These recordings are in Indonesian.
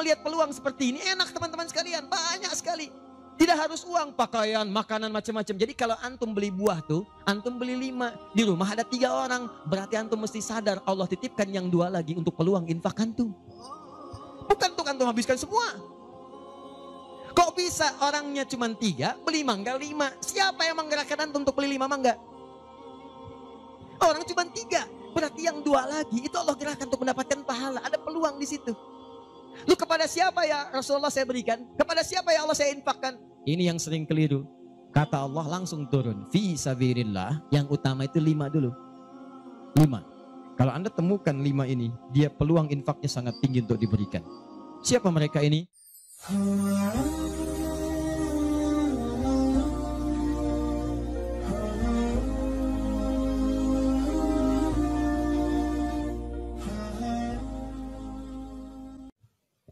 melihat peluang seperti ini, enak teman-teman sekalian, banyak sekali. Tidak harus uang, pakaian, makanan, macam-macam. Jadi kalau antum beli buah tuh, antum beli 5. Di rumah ada 3 orang. Berarti antum mesti sadar Allah titipkan yang 2 lagi untuk peluang infak antum. Bukan untuk antum habiskan semua. Kok bisa orangnya cuma 3, beli mangga 5. Siapa yang menggerakkan antum untuk beli 5 mangga? Orang cuma 3. Berarti yang 2 lagi itu Allah gerakkan untuk mendapatkan pahala. Ada peluang di situ. Lu kepada siapa ya Rasulullah saya berikan? Kepada siapa ya Allah saya infakkan? Ini yang sering keliru. Kata Allah langsung turun. Fi sabilillah. Yang utama itu 5 dulu. 5. Kalau Anda temukan 5 ini, dia peluang infaknya sangat tinggi untuk diberikan. Siapa mereka ini?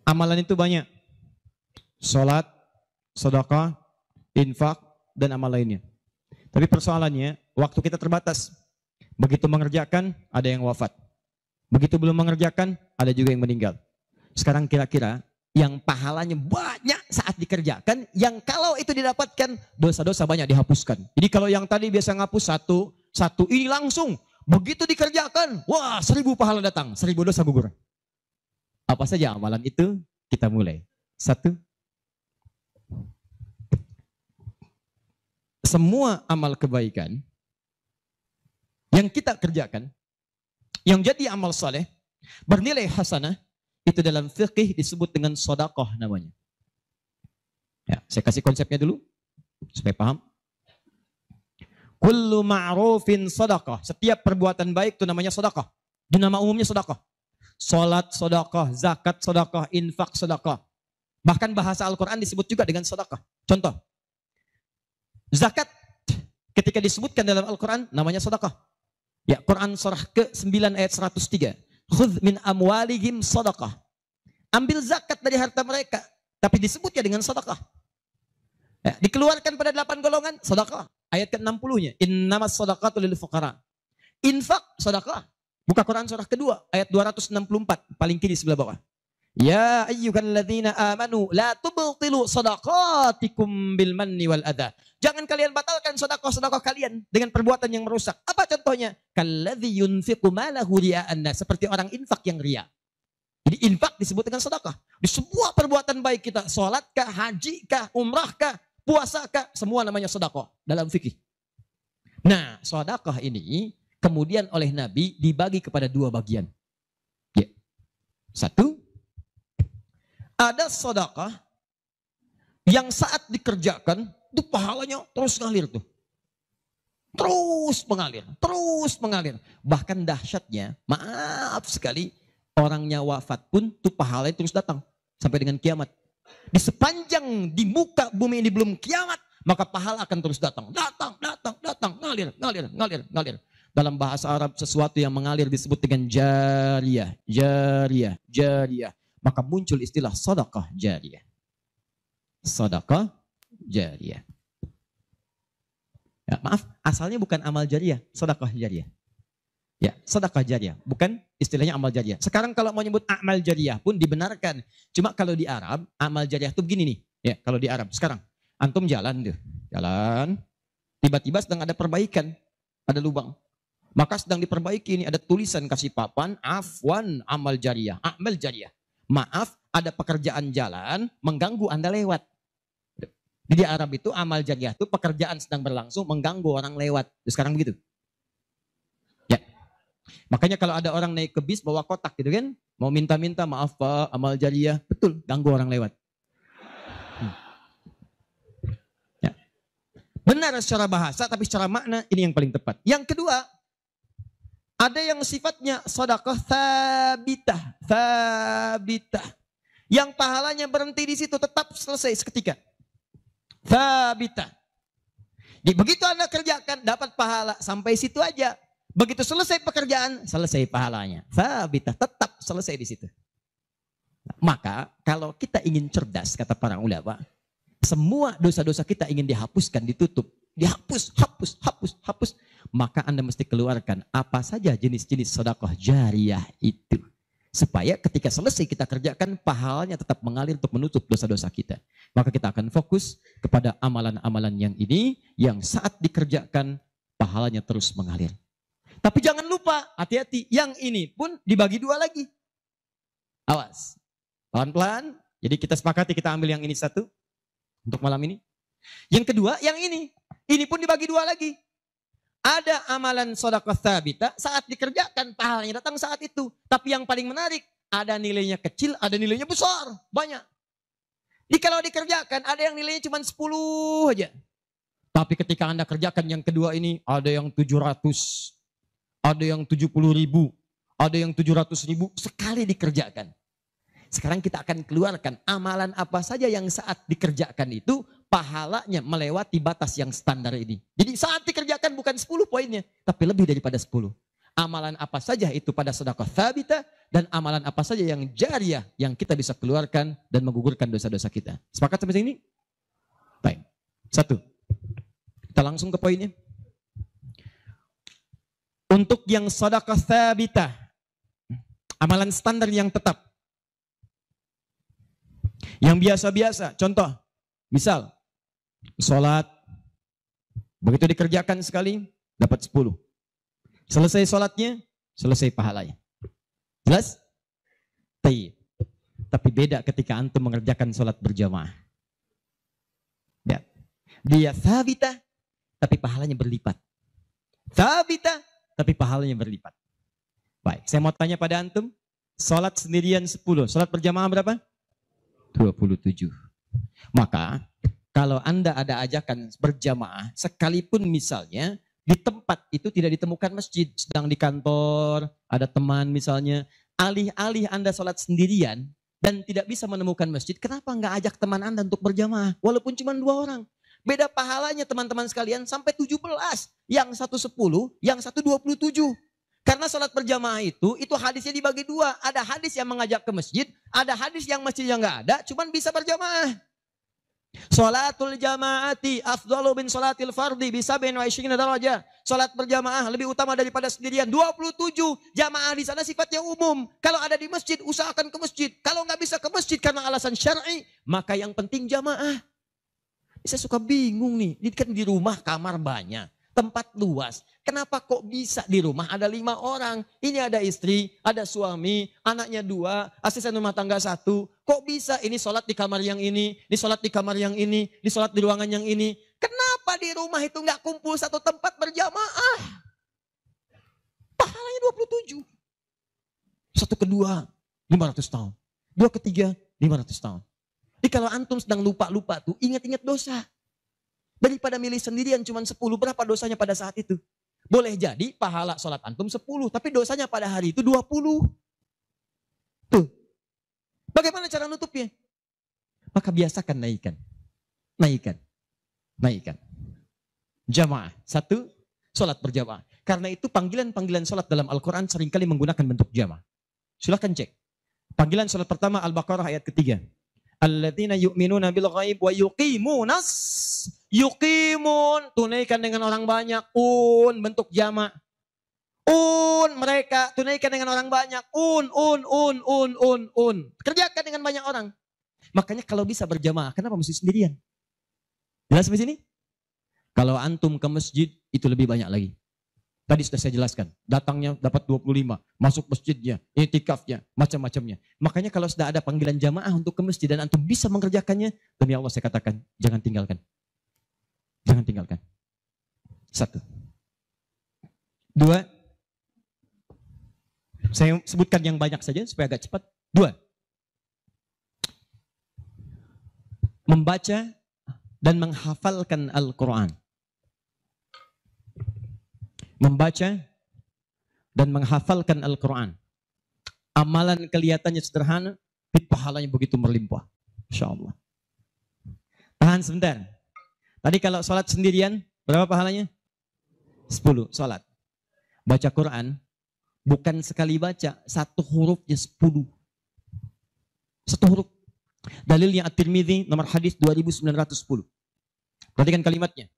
Amalan itu banyak. Salat, sedekah, infak, dan amal lainnya. Tapi persoalannya, waktu kita terbatas. Begitu mengerjakan, ada yang wafat. Begitu belum mengerjakan, ada juga yang meninggal. Sekarang kira-kira, yang pahalanya banyak saat dikerjakan, yang kalau itu didapatkan, dosa-dosa banyak dihapuskan. Jadi kalau yang tadi biasa ngapus satu ini langsung. Begitu dikerjakan, wah 1000 pahala datang, 1000 dosa gugur. Apa saja amalan itu? Kita mulai. 1. Semua amal kebaikan yang kita kerjakan, yang jadi amal saleh, bernilai hasanah, itu dalam fikih disebut dengan sedekah namanya. Ya, saya kasih konsepnya dulu supaya paham. Kullu ma'rufin sedekah. Setiap perbuatan baik itu namanya sedekah. Di nama umumnya sedekah. Salat sedekah, zakat sedekah, infak sedekah. Bahkan bahasa Al-Quran disebut juga dengan sedekah. Contoh, zakat ketika disebutkan dalam Al-Quran namanya sedekah. Ya, Quran surah ke-9 ayat 103. Khudh min amwalihim sedekah. Ambil zakat dari harta mereka, tapi disebutnya dengan sedekah. Ya, dikeluarkan pada 8 golongan sedekah. Ayat ke-60-nya, innamas sedekatu lil fuqara. Infak sedekah. Buka Quran surah kedua ayat 264 paling kiri sebelah bawah. Ya ayyuhalladzina amanu la tubtilu shadaqatikum bil manni wal adha. Jangan kalian batalkan sedekah-sedekah kalian dengan perbuatan yang merusak. Apa contohnya? Kalladzi yunfiqu malahu ria'an nas, seperti orang infak yang riya. Jadi infak disebut dengan sedekah. Di semua perbuatan baik kita, salat kah, haji kah, umrah kah, puasa kah, semua namanya sedekah dalam fikih. Nah, sedekah ini kemudian oleh Nabi dibagi kepada 2 bagian. Ya. 1, ada sedekah yang saat dikerjakan itu pahalanya terus ngalir tuh. Terus mengalir. Bahkan dahsyatnya, maaf sekali, orangnya wafat pun tuh pahalanya terus datang sampai dengan kiamat. Di sepanjang di muka bumi ini belum kiamat, maka pahala akan terus datang, ngalir. Dalam bahasa Arab sesuatu yang mengalir disebut dengan jariyah. Maka muncul istilah sedekah jariyah. Sedekah jariyah. Ya, maaf, asalnya bukan amal jariyah, sedekah jariyah. Ya, sedekah jariyah, bukan istilahnya amal jariyah. Sekarang kalau mau nyebut amal jariyah pun dibenarkan. Cuma kalau di Arab, amal jariyah itu begini nih. Ya, kalau di Arab sekarang antum jalan, tiba-tiba sedang ada perbaikan, ada lubang. Maka sedang diperbaiki ini ada tulisan kasih papan, afwan amal jariyah, amal jariyah. Maaf, ada pekerjaan jalan mengganggu Anda lewat. Di Arab itu amal jariyah itu pekerjaan sedang berlangsung mengganggu orang lewat. Sekarang begitu. Ya. Makanya kalau ada orang naik ke bis bawa kotak gitu kan, mau minta-minta maaf Pak, amal jariyah, betul, ganggu orang lewat. Ya. Benar secara bahasa tapi secara makna ini yang paling tepat. Yang kedua, ada yang sifatnya sedekah thabitah. Yang pahalanya berhenti di situ, tetap selesai seketika. Thabitah. Jadi begitu Anda kerjakan, dapat pahala sampai situ aja. Begitu selesai pekerjaan, selesai pahalanya. Thabitah, tetap selesai di situ. Maka kalau kita ingin cerdas, kata para ulama, semua dosa-dosa kita ingin dihapuskan, ditutup. Dihapus, hapus. Maka Anda mesti keluarkan apa saja jenis-jenis sedekah jariyah itu. Supaya ketika selesai kita kerjakan, pahalanya tetap mengalir untuk menutup dosa-dosa kita. Maka kita akan fokus kepada amalan-amalan yang ini, yang saat dikerjakan, pahalanya terus mengalir. Tapi jangan lupa, hati-hati, yang ini pun dibagi dua lagi. Awas, pelan-pelan. Jadi kita sepakati, kita ambil yang ini satu, untuk malam ini. Yang kedua, yang ini pun dibagi dua lagi. Ada amalan sedekah tsabita, saat dikerjakan pahalanya datang saat itu. Tapi yang paling menarik, ada nilainya kecil, ada nilainya besar, banyak. Jadi kalau dikerjakan ada yang nilainya cuma 10 aja. Tapi ketika Anda kerjakan yang kedua ini, ada yang 700, ada yang 70.000, ada yang 700.000 sekali dikerjakan. Sekarang kita akan keluarkan amalan apa saja yang saat dikerjakan itu pahalanya melewati batas yang standar ini. Jadi saat dikerjakan bukan 10 poinnya, tapi lebih daripada 10. Amalan apa saja itu pada sedekah tsabita, dan amalan apa saja yang jariyah yang kita bisa keluarkan dan menggugurkan dosa-dosa kita. Sepakat sampai sini? Baik. 1. Kita langsung ke poinnya. Untuk yang sedekah tsabita, amalan standar yang tetap. Yang biasa-biasa, contoh, misal, sholat, begitu dikerjakan sekali, dapat 10. Selesai sholatnya, selesai pahalanya. Jelas? Tapi beda ketika antum mengerjakan sholat berjamaah. Ya. Dia tsabita, tapi pahalanya berlipat. Tsabita, tapi pahalanya berlipat. Baik, saya mau tanya pada antum, sholat sendirian 10, sholat berjamaah berapa? 27. Maka kalau Anda ada ajakan berjamaah, sekalipun misalnya di tempat itu tidak ditemukan masjid, sedang di kantor, ada teman misalnya, alih-alih Anda sholat sendirian dan tidak bisa menemukan masjid, kenapa nggak ajak teman Anda untuk berjamaah? Walaupun cuma 2 orang. Beda pahalanya teman-teman sekalian sampai 17. Yang satu 10, yang satu 27. Karena sholat berjamaah itu hadisnya dibagi 2. Ada hadis yang mengajak ke masjid, ada hadis yang masjidnya nggak ada, cuman bisa berjamaah. Sholatul jamaati afdalu min sholatil fardi bisa bin wa isyrina darajah. Sholat berjamaah lebih utama daripada sendirian. 27 jamaah di sana sifatnya umum. Kalau ada di masjid, usahakan ke masjid. Kalau nggak bisa ke masjid karena alasan syar'i, maka yang penting jamaah. Saya suka bingung nih, ini kan di rumah kamar banyak, tempat luas. Kenapa kok bisa di rumah ada 5 orang? Ini ada istri, ada suami, anaknya 2, asisten rumah tangga 1. Kok bisa ini sholat di kamar yang ini sholat di kamar yang ini sholat di ruangan yang ini? Kenapa di rumah itu nggak kumpul satu tempat berjamaah? Pahalanya 27. Satu kedua, 500 tahun. 2 ketiga, 500 tahun. Jadi kalau antum sedang lupa-lupa tuh, ingat-ingat dosa. Daripada milih sendirian cuma 10, berapa dosanya pada saat itu? Boleh jadi pahala sholat antum 10, tapi dosanya pada hari itu 20. Tuh. Bagaimana cara nutupnya? Maka biasakan naikkan. Jamaah. 1, sholat berjamaah. Karena itu panggilan-panggilan sholat dalam Al-Quran seringkali menggunakan bentuk jamaah. Silahkan cek. Panggilan sholat pertama Al-Baqarah ayat ketiga. Alladzina yu'minuna bil ghaib wa yuqimun, tunaikan dengan orang banyak, bentuk jamak. Mereka tunaikan dengan orang banyak, kerjakan dengan banyak orang. Makanya kalau bisa berjamaah, kenapa mesti sendirian? Jelas sampai sini? Kalau antum ke masjid itu lebih banyak lagi. Tadi sudah saya jelaskan, datangnya dapat 25, masuk masjidnya, i'tikafnya, macam-macamnya. Makanya kalau sudah ada panggilan jamaah untuk ke masjid dan antum bisa mengerjakannya, demi Allah saya katakan, jangan tinggalkan. Jangan tinggalkan. 1. 2. Saya sebutkan yang banyak saja supaya agak cepat. 2. Membaca dan menghafalkan Al-Quran. Membaca dan menghafalkan Al-Quran. Amalan kelihatannya sederhana, tapi pahalanya begitu berlimpah. Insya Allah. Tahan sebentar. Tadi kalau sholat sendirian, berapa pahalanya? 10 sholat. Baca Quran, bukan sekali baca, 1 hurufnya 10. 1 huruf. Dalilnya At-Tirmidzi nomor hadis 2910. Perhatikan kalimatnya.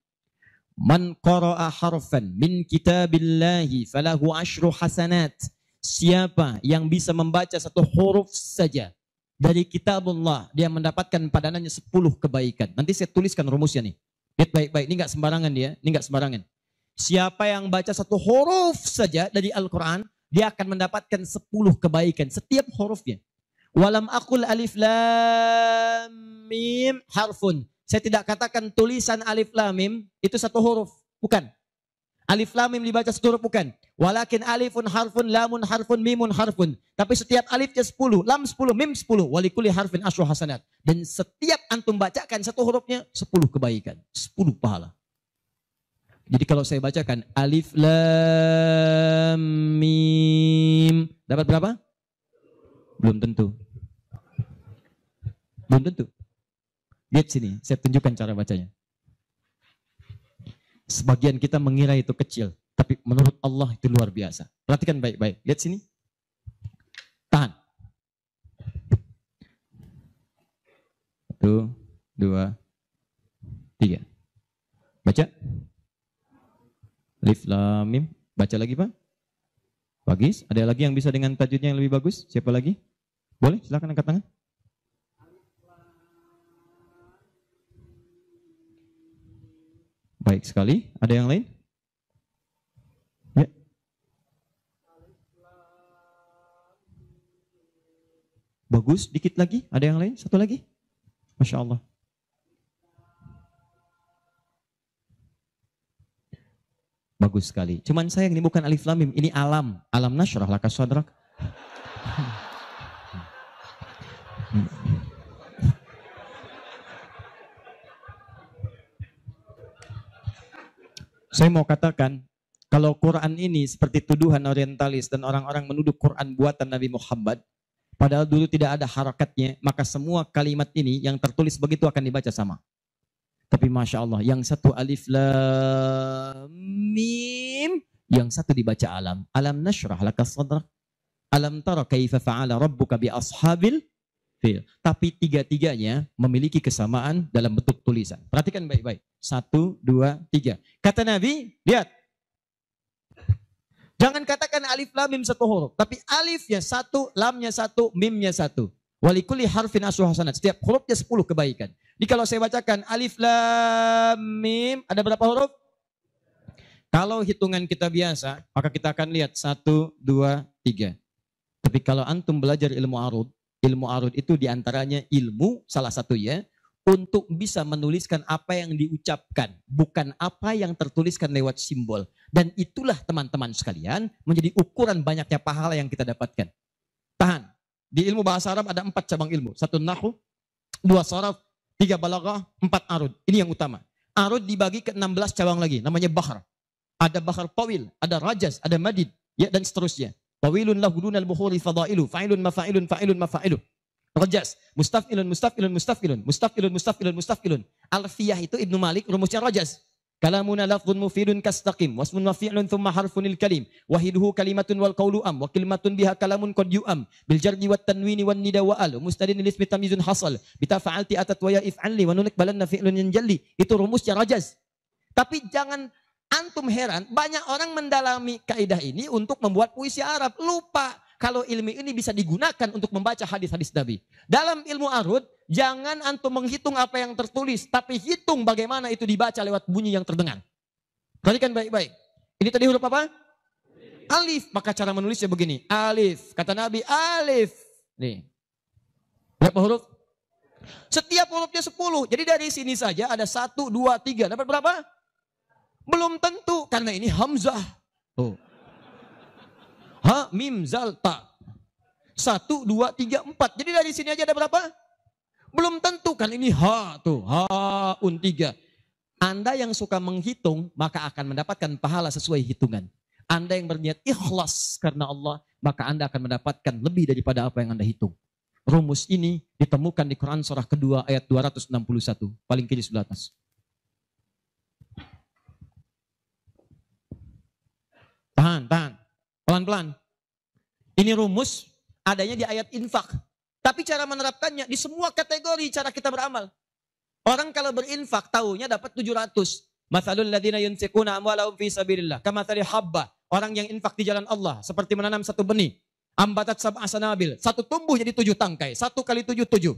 Man qara'a harfan min kitabillahi falahu 10 hasanat. siapa yang bisa membaca satu huruf saja dari kitabullah, dia mendapatkan padanannya 10 kebaikan. Nanti saya tuliskan rumusnya nih. Lihat baik-baik, ini nggak sembarangan dia, ini nggak sembarangan. Siapa yang baca satu huruf saja dari Al-Quran, dia akan mendapatkan 10 kebaikan setiap hurufnya. Walam aqul alif lam mim harfun. Saya tidak katakan tulisan alif lam mim itu satu huruf, bukan. Alif lam mim dibaca satu huruf, bukan. Walakin alifun harfun, lamun harfun, mimun harfun. Tapi setiap alifnya 10, lam 10, mim 10, walikuli harfin asyru hasanat. Dan setiap antum bacakan satu hurufnya 10 kebaikan, 10 pahala. Jadi kalau saya bacakan alif lam mim, dapat berapa? Belum tentu. Belum tentu. Lihat sini, saya tunjukkan cara bacanya. Sebagian kita mengira itu kecil, tapi menurut Allah itu luar biasa. Perhatikan baik-baik. Lihat sini. Tahan. 1, 2, 3. Baca. Alif lam mim. Baca lagi, Pak. Bagus. Ada lagi yang bisa dengan tajwidnya yang lebih bagus? Siapa lagi? Boleh, silakan angkat tangan. Baik sekali. Ada yang lain? Ya. Bagus. Dikit lagi. Ada yang lain? Satu lagi. Masya Allah. Bagus sekali. Cuman sayang ini bukan alif lam mim, ini alam. Alam nasyrah laka sadrak. Saya mau katakan, kalau Quran ini seperti tuduhan orientalis dan orang-orang menuduh Quran buatan Nabi Muhammad, padahal dulu tidak ada harakatnya, maka semua kalimat ini yang tertulis begitu akan dibaca sama. Tapi Masya Allah, yang satu alif lam mim, yang satu dibaca alam. Alam nasyrah laka sadrak. Alam tara kaifa fa'ala rabbuka bi ashabil fil. Tapi tiga-tiganya memiliki kesamaan dalam bentuk tulisan. Perhatikan baik-baik. 1, 2, 3. Kata Nabi, lihat. Jangan katakan alif lam mim satu huruf, tapi alifnya 1, lamnya 1, mimnya 1. Walikuli harfin asyru hasanat. Setiap hurufnya 10 kebaikan. Jadi kalau saya bacakan alif lam mim, ada berapa huruf? Kalau hitungan kita biasa, maka kita akan lihat 1, 2, 3. Tapi kalau antum belajar ilmu arud itu diantaranya ilmu salah satu ya, untuk bisa menuliskan apa yang diucapkan, bukan apa yang tertuliskan lewat simbol. Dan itulah teman-teman sekalian menjadi ukuran banyaknya pahala yang kita dapatkan. Tahan. Di ilmu bahasa Arab ada 4 cabang ilmu. 1 nahwu, 2 sharaf, 3 balaghah, 4 arud. Ini yang utama. Arud dibagi ke 16 cabang lagi, namanya bahar. Ada bahar tawil, ada rajaz, ada madid, ya, dan seterusnya. Tawilun lahu dunal bukhuri fadailu, fa'ilun mafa'ilun, fa'ilun mafa'ilun. Rajas, mustafilun, mustafilun, mustafilun, mustafilun, mustafilun, mustafilun. Alfiyah itu Ibnu Malik, rumusnya rajas. Kalamuna lafdhun mufidun kastaqim, wasmun mafi'lun thumma harfunil kalim, wahiduhu kalimatun wal qawlu am, wa kalimatun biha kalamun qad yu'am, bil jardi wat tanwini wan nida wa al, mustadin lismi tamyizun hasal, bita fa'alti atat wa ya if'anli, wa nunik balanna fi'lun yanjalli. Itu rumusnya rajas. Tapi jangan antum heran, banyak orang mendalami kaidah ini untuk membuat puisi Arab. Lupa kalau ilmu ini bisa digunakan untuk membaca hadis-hadis Nabi. Dalam ilmu arud, jangan antum menghitung apa yang tertulis, tapi hitung bagaimana itu dibaca lewat bunyi yang terdengar. Perhatikan baik-baik. Ini tadi huruf apa? Alif. Maka cara menulisnya begini. Alif. Kata Nabi, alif. Nih. Berapa huruf? Setiap hurufnya 10. Jadi dari sini saja ada 1, 2, 3. Dapat berapa? Belum tentu, karena ini hamzah. Oh. Ha, mim, zal, ta. 1, 2, 3, 4. Jadi dari sini aja ada berapa? Belum tentu, kan ini ha tuh. Ha, un 3. Anda yang suka menghitung, maka akan mendapatkan pahala sesuai hitungan. Anda yang berniat ikhlas karena Allah, maka Anda akan mendapatkan lebih daripada apa yang Anda hitung. Rumus ini ditemukan di Quran surah kedua ayat 261. Paling kiri sebelah atas. Tahan, tahan. Pelan-pelan. Ini rumus adanya di ayat infak. Tapi cara menerapkannya di semua kategori cara kita beramal. Orang kalau berinfak tahunya dapat 700. Mathalul ladzina yunfiquna amwalahum fi sabilillah kamathali habba Orang yang infak di jalan Allah seperti menanam satu benih. Ambatat sab'a sanabil. Satu tumbuh jadi 7 tangkai. 1 kali 7, 7.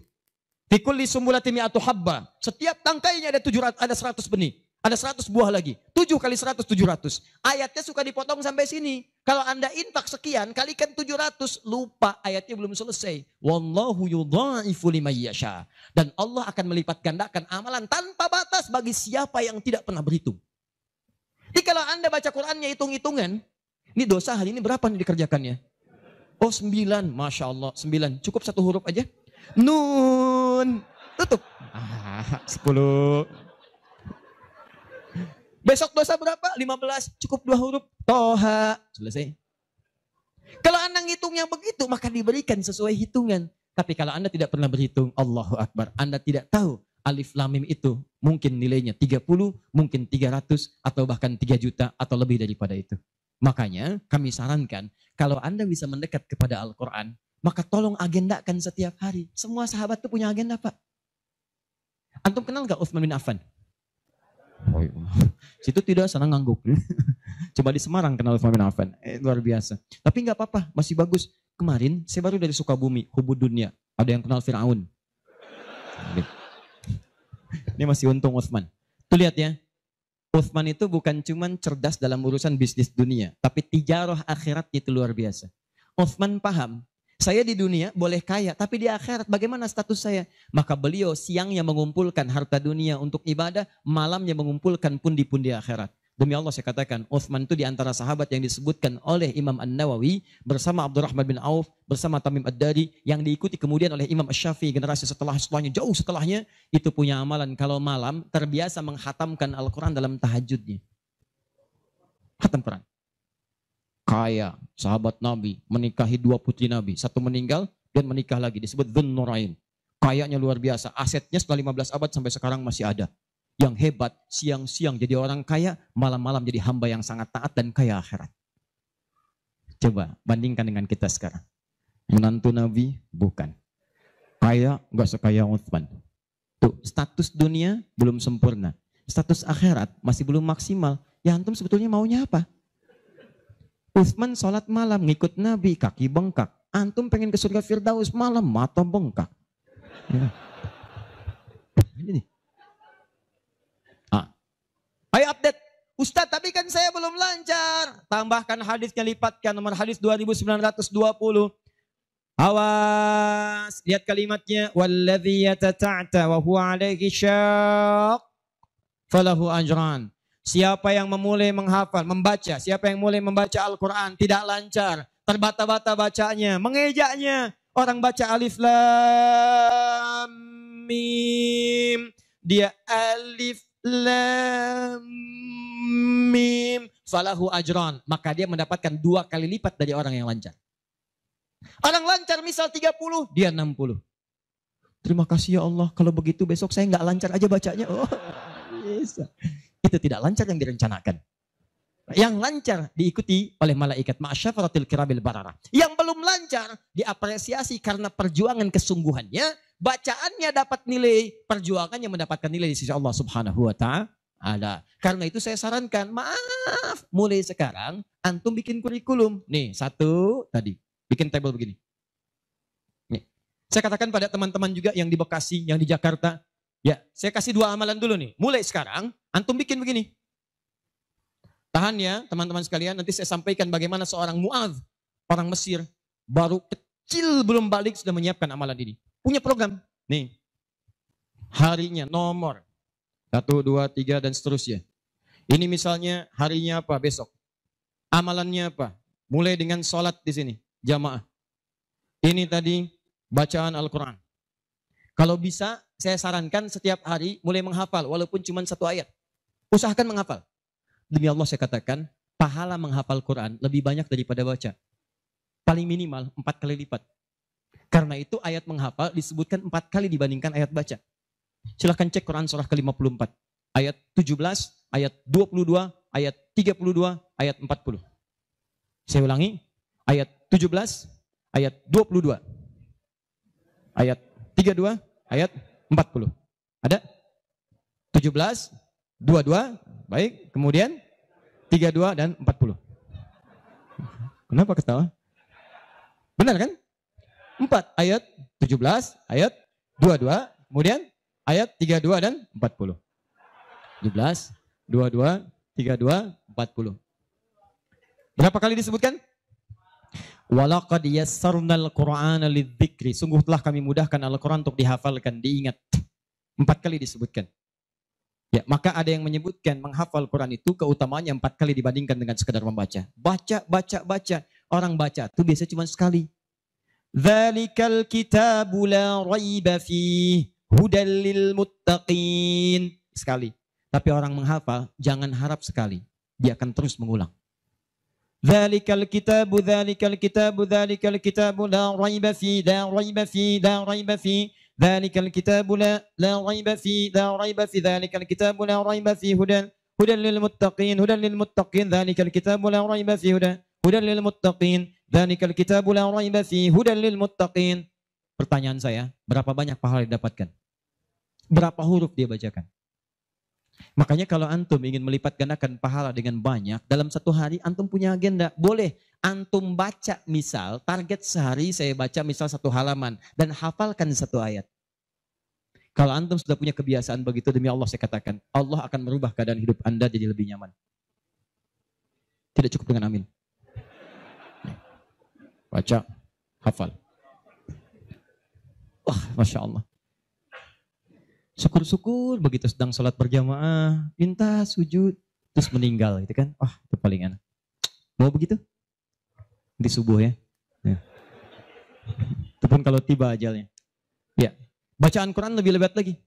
Fi kulli sumbulatin mi'atu habba. Setiap tangkainya ada 100 benih. Ada 100 buah lagi. 7 kali 100, 700. Ayatnya suka dipotong sampai sini. Kalau Anda infak sekian, kalikan 700. Lupa, ayatnya belum selesai. Wallahu yudha'ifu liman yasha. Dan Allah akan melipat gandakan amalan tanpa batas bagi siapa yang tidak pernah berhitung. Jadi kalau Anda baca Qur'annya hitung-hitungan, ini dosa hari ini berapa nih dikerjakannya? Oh 9, Masya Allah 9. Cukup 1 huruf aja. Nun. Tutup. 10. Besok dosa berapa? 15. Cukup 2 huruf. Toha. Selesai. Kalau Anda ngitungnya begitu, maka diberikan sesuai hitungan. Tapi kalau Anda tidak pernah berhitung, Allahu Akbar. Anda tidak tahu alif lam mim itu mungkin nilainya 30, mungkin 300, atau bahkan 3 juta, atau lebih daripada itu. Makanya kami sarankan, kalau Anda bisa mendekat kepada Al-Quran, maka tolong agendakan setiap hari. Semua sahabat itu punya agenda, Pak. Antum kenal gak Utsman bin Affan? Oh, situ tidak sana ngangguk. Coba di Semarang kenal Utsman bin Affan. Luar biasa. Tapi gak apa-apa, masih bagus. Kemarin saya baru dari Sukabumi, Hubud Dunia. Ada yang kenal Fir'aun. Ini masih untung Utsman. Tuh lihat ya. Utsman itu bukan cuman cerdas dalam urusan bisnis dunia, tapi tijarah akhirat itu luar biasa. Utsman paham, saya di dunia boleh kaya, tapi di akhirat bagaimana status saya? Maka beliau siangnya mengumpulkan harta dunia untuk ibadah, malamnya mengumpulkan pundi-pundi akhirat. Demi Allah saya katakan, Utsman itu di antara sahabat yang disebutkan oleh Imam An-Nawawi bersama Abdurrahman bin Auf, bersama Tamim Ad-Dari, yang diikuti kemudian oleh Imam Asy-Syafi'i generasi setelahnya, jauh setelahnya, itu punya amalan kalau malam terbiasa menghatamkan Al-Quran dalam tahajudnya. Khatam Quran. Kaya, sahabat Nabi, menikahi 2 putri Nabi, 1 meninggal dan menikah lagi, disebut Dzun Nurain. Kayanya luar biasa, asetnya setelah 15 abad sampai sekarang masih ada. Yang hebat, siang-siang jadi orang kaya, malam-malam jadi hamba yang sangat taat dan kaya akhirat. Coba bandingkan dengan kita sekarang. Menantu Nabi, bukan. Kaya, enggak sekaya Utsman. Tuh, status dunia belum sempurna. Status akhirat masih belum maksimal. Ya antum sebetulnya maunya apa? Utsman sholat malam, ngikut Nabi, kaki bengkak. Antum pengen ke surga Firdaus malam, mata bengkak. Ya. Ini nih. Ayo update. Ustadz, tapi kan saya belum lancar. Tambahkan hadisnya, lipatkan nomor hadis 2920. Awas, lihat kalimatnya. Walladzi yatata'ta wa huwa alaihi syaq falahu ajran. Siapa yang memulai menghafal, membaca, siapa yang mulai membaca Al-Quran tidak lancar, terbata-bata bacanya, mengejaknya. Orang baca alif lam mim, dia alif lam mim falahu ajran, maka dia mendapatkan 2 kali lipat dari orang yang lancar. Orang lancar misal 30, dia 60. Terima kasih ya Allah, kalau begitu besok saya nggak lancar aja bacanya. Oh, bisa. Itu tidak lancar yang direncanakan. Yang lancar diikuti oleh malaikat ma'asyafaratil kirabil barara. Yang belum lancar diapresiasi karena perjuangan kesungguhannya. Bacaannya dapat nilai, perjuangannya mendapatkan nilai di sisi Allah Subhanahu wa Ta'ala. Karena itu saya sarankan, maaf, mulai sekarang antum bikin kurikulum. Nih, 1 tadi, bikin tabel begini. Nih, saya katakan pada teman-teman juga yang di Bekasi, yang di Jakarta, ya, saya kasih 2 amalan dulu nih. Mulai sekarang antum bikin begini. Tahan ya, teman-teman sekalian, nanti saya sampaikan bagaimana seorang Mu'adz, orang Mesir, baru kecil belum balik sudah menyiapkan amalan ini. Punya program. Nih. Harinya, nomor. 1, 2, 3, dan seterusnya. Ini misalnya harinya apa besok. Amalannya apa? Mulai dengan sholat di sini. Jamaah. Ini tadi bacaan Al-Quran. Kalau bisa, saya sarankan setiap hari mulai menghafal. Walaupun cuma 1 ayat. Usahakan menghafal. Demi Allah saya katakan, pahala menghafal Quran lebih banyak daripada baca. Paling minimal 4 kali lipat. Karena itu ayat menghafal disebutkan 4 kali dibandingkan ayat baca. Silahkan cek Quran surah ke-54. Ayat 17, ayat 22, ayat 32, ayat 40. Saya ulangi. Ayat 17, ayat 22. Ayat 32, ayat 40. Ada? 17, 22, baik. Kemudian 32 dan 40. Kenapa ketawa? Benar kan? 4 ayat 17, ayat 22, kemudian ayat 32 dan 40. 17, 22, 32, 40. Berapa kali disebutkan? Walaqad yassarnal Qur'ana lidzikri. Sungguh telah kami mudahkan Al-Quran untuk dihafalkan, diingat. 4 kali disebutkan. Ya, maka ada yang menyebutkan menghafal Quran itu keutamaannya 4 kali dibandingkan dengan sekadar membaca. Baca. Orang baca itu biasanya cuma sekali. Dzalikal kitabu la raiba fihi hudal lil muttaqin. Sekali. Tapi orang menghafal jangan harap sekali. Dia akan terus mengulang. Dzalikal kitabu la raiba fihi la raiba fihi. ذلك الكتاب لا ريب فيه ذلك الكتاب لا ريب فيه هدى للمتقين ذلك الكتاب لا ريب فيه هدى للمتقين ذلك الكتاب لا ريب فيه هدى للمتقين. Pertanyaan saya, berapa banyak pahala didapatkan? Berapa huruf dia bacakan? Makanya kalau antum ingin melipat gandakan pahala dengan banyak, dalam satu hari antum punya agenda. Boleh antum baca, misal target sehari saya baca misal 1 halaman dan hafalkan 1 ayat. Kalau antum sudah punya kebiasaan begitu, demi Allah saya katakan, Allah akan merubah keadaan hidup Anda jadi lebih nyaman. Tidak cukup dengan amin. Baca, hafal. Wah, Masya Allah. Syukur-syukur begitu sedang sholat berjamaah, minta sujud, terus meninggal gitu kan. Wah, itu paling enak. Mau begitu? Di subuh ya. Itu pun kalau tiba ajalnya. Ya, bacaan Quran lebih lebat lagi.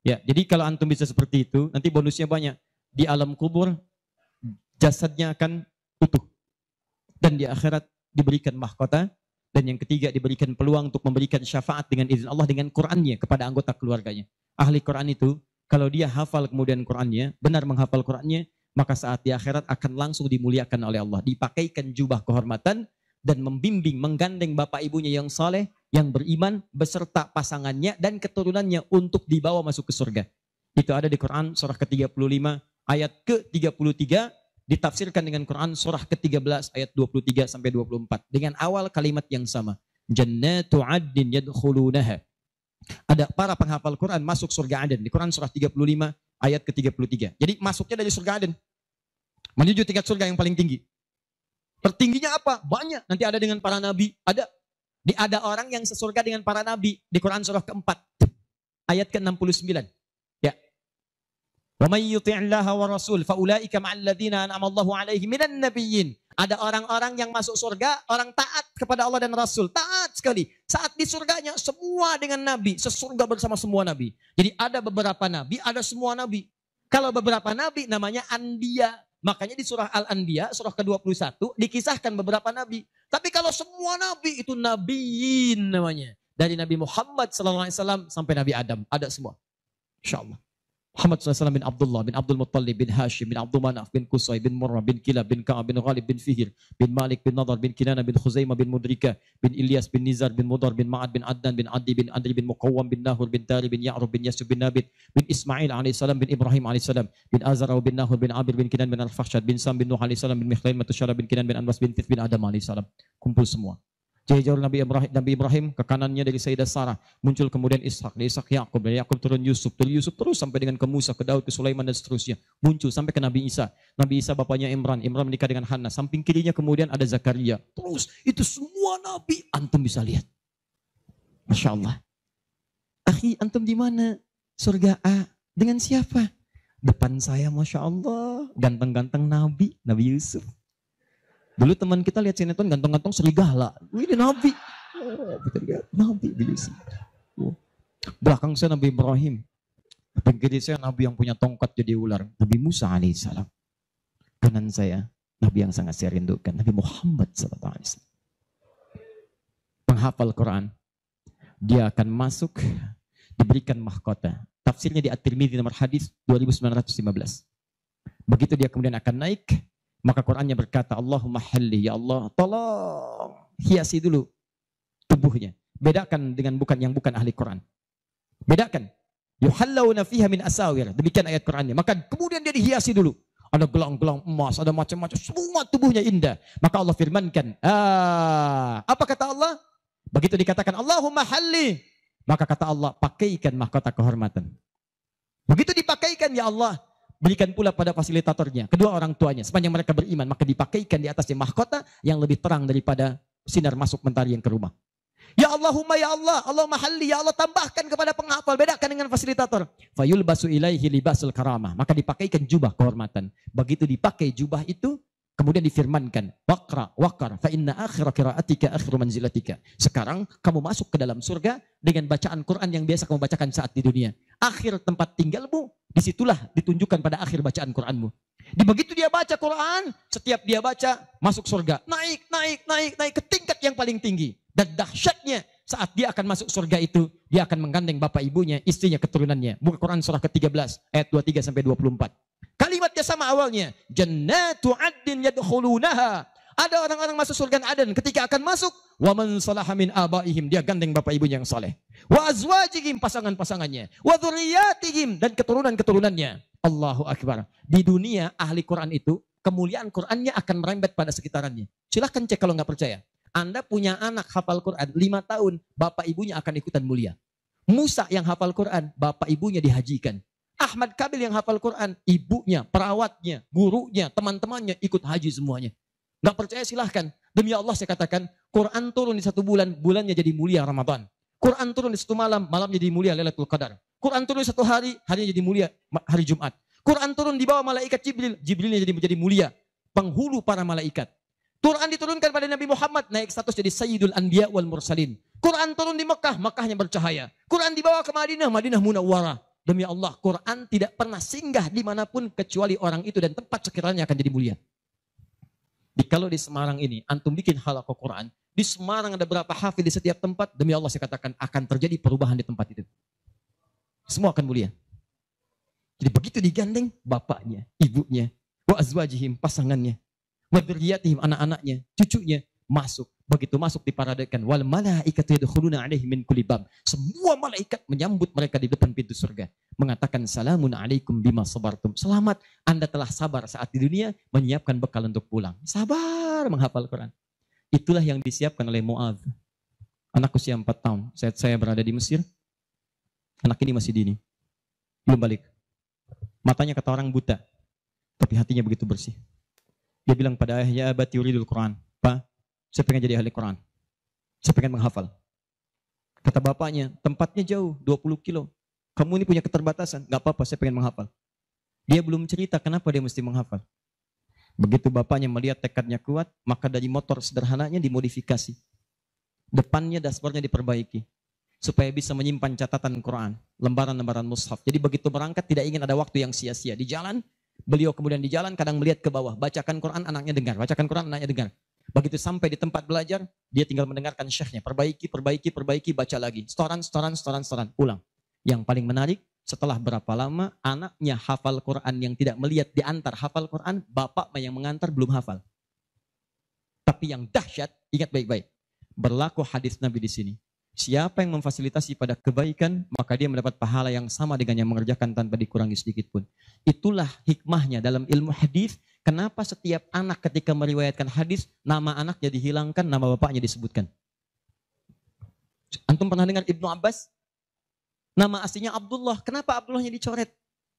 Ya, jadi kalau antum bisa seperti itu, nanti bonusnya banyak. Di alam kubur, jasadnya akan utuh. Dan di akhirat diberikan mahkota. Dan yang ketiga diberikan peluang untuk memberikan syafaat dengan izin Allah dengan Qurannya kepada anggota keluarganya. Ahli Quran itu, kalau dia hafal kemudian Qurannya, benar menghafal Qurannya, maka saat di akhirat akan langsung dimuliakan oleh Allah. Dipakaikan jubah kehormatan dan membimbing, menggandeng bapak ibunya yang saleh, yang beriman, beserta pasangannya dan keturunannya untuk dibawa masuk ke surga. Itu ada di Quran surah ke-35 ayat ke-33, ditafsirkan dengan Quran surah ke-13 ayat 23 sampai 24 dengan awal kalimat yang sama. Jannatu 'adnin yadkhulunaha. Ada para penghafal Quran masuk surga Aden di Quran surah 35 ayat ke-33. Jadi masuknya dari surga Aden menuju tingkat surga yang paling tinggi. Tertingginya apa? Banyak. Nanti ada dengan para nabi, ada orang yang sesurga dengan para nabi di Quran surah ke-4 ayat ke-69. Ya. Wa may yuti'illaha wa rasul fa ulaika ma'al ladzina an'ama Allahu 'alaihim minan nabiyyin. Ada orang-orang yang masuk surga, orang taat kepada Allah dan Rasul. Taat sekali. Saat di surganya semua dengan nabi, sesurga bersama semua nabi. Jadi ada beberapa nabi, ada semua nabi. Kalau beberapa nabi namanya Anbiya. Makanya di surah Al-Anbiya, surah ke-21 dikisahkan beberapa nabi. Tapi kalau semua nabi itu nabiyin namanya. Dari Nabi Muhammad SAW sampai Nabi Adam, ada semua. Insyaallah. Muhammad SAW bin Abdullah, bin Abdul Muttalib, bin Hashim, bin Abdul Manaf, bin Qusay, bin Murrah, bin Kilab, bin Ka'ab, bin Ghalib, bin Fihir, bin Malik, bin Nadar, bin Kinana, bin Khuzaimah, bin Mudrika, bin Ilyas, bin Nizar, bin Mudar, bin Ma'ad, bin Adnan, bin Adi, bin Adri, bin Muqawwam, bin Nahur, bin Tari, bin Ya'rub, bin Yasub, bin Nabit, bin Ismail AS, bin Ibrahim AS, bin Azara, bin Nahur, bin Abir, bin Kinan, bin Al-Fakhshad, bin Sam, bin Nuh AS, bin Mikhlail, Matusyara, bin Kinan, bin Anwas, bin Tith, bin Adam AS. Kumpul semua. Jauh Nabi Ibrahim ke kanannya dari Sayyidah Sarah, muncul kemudian Ishak, dari Ishak Yakub, dari Yakub turun Yusuf, dari Yusuf terus sampai dengan ke Musa, ke Daud, ke Sulaiman dan seterusnya, muncul sampai ke Nabi Isa. Nabi Isa bapaknya Imran menikah dengan Hannah, samping kirinya kemudian ada Zakaria. Terus itu semua nabi antum bisa lihat. Masya Allah. Akhi, antum di mana? Surga A. Dengan siapa? Depan saya, Masya Allah, ganteng-ganteng Nabi Yusuf. Dulu teman kita lihat sinetron ganteng-ganteng serigala. Ini Nabi. Oh, kita lihat Nabi Yusuf. Oh. Belakang saya Nabi Ibrahim. Samping kiri saya Nabi yang punya tongkat jadi ular. Nabi Musa alaihissalam. Kanan saya Nabi yang sangat saya rindukan. Nabi Muhammad SAW. Penghafal Quran. Dia akan masuk, diberikan mahkota. Tafsirnya di At-Tirmidzi nomor hadis 2915. Begitu dia kemudian akan naik, maka Qurannya berkata, Allahumma halli, ya Allah, tolong hiasi dulu tubuhnya. Bedakan dengan bukan ahli Quran. Bedakan. Yuhallawna fiha min asawir. Demikian ayat Qurannya. Maka kemudian dia dihiasi dulu. Ada gelang-gelang emas, ada macam-macam. Semua tubuhnya indah. Maka Allah firmankan. Apa kata Allah? Begitu dikatakan Allahumma halli. Maka kata Allah, pakaikan mahkota kehormatan. Begitu dipakaikan, ya Allah, berikan pula pada fasilitatornya, kedua orang tuanya. Sepanjang mereka beriman, maka dipakaikan di atasnya mahkota yang lebih terang daripada sinar masuk mentari yang ke rumah. Ya Allahumma ya Allah, Allahumma halli, ya Allah tambahkan kepada penghafal, bedakan dengan fasilitator. Fayulbasu ilaihi libasul karamah, maka dipakaikan jubah kehormatan. Begitu dipakai jubah itu, kemudian difirmankan, waqar, fa inna akhira qiraatika akhiru manzilatika. Sekarang kamu masuk ke dalam surga dengan bacaan Quran yang biasa kamu bacakan saat di dunia. Akhir tempat tinggalmu, disitulah ditunjukkan pada akhir bacaan Quranmu. Di begitu dia baca Quran, setiap dia baca masuk surga. Naik ke tingkat yang paling tinggi. Dan dahsyatnya saat dia akan masuk surga itu, dia akan menggandeng bapak ibunya, istrinya, keturunannya. Buka Quran surah ke-13 ayat 23 sampai 24. Kalimatnya sama awalnya. Jannatu addin yadkhulunaha. Ada orang-orang masuk surga Aden, ketika akan masuk, wa man salaha min abaihim, dia gandeng bapak ibunya yang saleh. Wa azwajihim, pasangan-pasangannya. Wa dzurriyyatihim, dan keturunan-keturunannya. Allahu akbar. Di dunia ahli Quran itu kemuliaan Qurannya akan merembet pada sekitarannya. Silahkan cek kalau nggak percaya. Anda punya anak hafal Quran 5 tahun, bapak ibunya akan ikutan mulia. Musa yang hafal Quran, bapak ibunya dihajikan. Ahmad Kabil yang hafal Quran, ibunya, perawatnya, gurunya, teman-temannya ikut haji semuanya. Nggak percaya silahkan. Demi Allah saya katakan, Quran turun di 1 bulan, bulannya jadi mulia Ramadan. Quran turun di 1 malam, malamnya jadi mulia Lailatul Qadar. Quran turun di 1 hari, harinya jadi mulia hari Jumat. Quran turun di bawah malaikat Jibril, Jibrilnya jadi mulia. Penghulu para malaikat. Quran diturunkan pada Nabi Muhammad, naik status jadi Sayyidul Anbiya wal Mursalin. Quran turun di Mekah, Mekahnya bercahaya. Quran dibawa ke Madinah, Madinah Munawwarah. Demi Allah, Quran tidak pernah singgah dimanapun kecuali orang itu dan tempat sekiranya akan jadi mulia. Kalau di Semarang ini, antum bikin halaqah Quran, di Semarang ada berapa hafid di setiap tempat, demi Allah saya katakan akan terjadi perubahan di tempat itu. Semua akan mulia. Jadi begitu digandeng, bapaknya, ibunya, wa azwajihim, pasangannya, wa dzurriyyatihim, anak-anaknya, cucunya, masuk. Begitu masuk diparadakan, wal malaikatu yadkhuluna alaihim min kulli bab. Semua malaikat menyambut mereka di depan pintu surga, mengatakan salamun alaikum bima sabartum. Selamat, Anda telah sabar saat di dunia, menyiapkan bekal untuk pulang. Sabar menghafal Quran. Itulah yang disiapkan oleh Muadz. Anak usia 4 tahun, saat saya berada di Mesir, anak ini masih dini, belum balik. Matanya kata orang buta, tapi hatinya begitu bersih. Dia bilang pada ayahnya, abati yuridul Quran. Pak, saya pengen jadi ahli Quran. Saya pengen menghafal. Kata bapaknya, tempatnya jauh, 20 kilo. Kamu ini punya keterbatasan. Gak apa-apa, saya pengen menghafal. Dia belum cerita kenapa dia mesti menghafal. Begitu bapaknya melihat tekadnya kuat, maka dari motor sederhananya dimodifikasi. Depannya dashboardnya diperbaiki. Supaya bisa menyimpan catatan Quran, lembaran-lembaran mushaf. Jadi begitu berangkat tidak ingin ada waktu yang sia-sia. Di jalan, beliau kemudian di jalan kadang melihat ke bawah. Bacakan Quran, anaknya dengar. Bacakan Quran, anaknya dengar. Begitu sampai di tempat belajar, dia tinggal mendengarkan syekhnya. Perbaiki, baca lagi. Setoran, ulang. Yang paling menarik, setelah berapa lama, anaknya hafal Quran yang tidak melihat diantar hafal Quran, bapak yang mengantar belum hafal. Tapi yang dahsyat, ingat baik-baik. Berlaku hadis Nabi di sini. Siapa yang memfasilitasi pada kebaikan, maka dia mendapat pahala yang sama dengan yang mengerjakan tanpa dikurangi sedikit pun. Itulah hikmahnya dalam ilmu hadis. Kenapa setiap anak ketika meriwayatkan hadis, nama anaknya dihilangkan, nama bapaknya disebutkan. Antum pernah dengar Ibnu Abbas? Nama aslinya Abdullah. Kenapa Abdullahnya dicoret?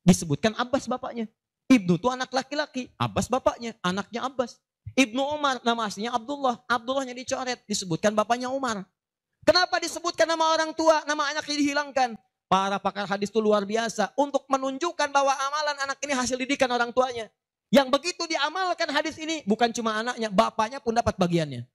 Disebutkan Abbas bapaknya. Ibnu itu anak laki-laki, Abbas bapaknya, anaknya Abbas. Ibnu Umar, nama aslinya Abdullah. Abdullahnya dicoret, disebutkan bapaknya Umar. Kenapa disebutkan nama orang tua, nama anaknya dihilangkan? Para pakar hadis itu luar biasa untuk menunjukkan bahwa amalan anak ini hasil didikan orang tuanya. Yang begitu diamalkan hadis ini, bukan cuma anaknya, bapaknya pun dapat bagiannya.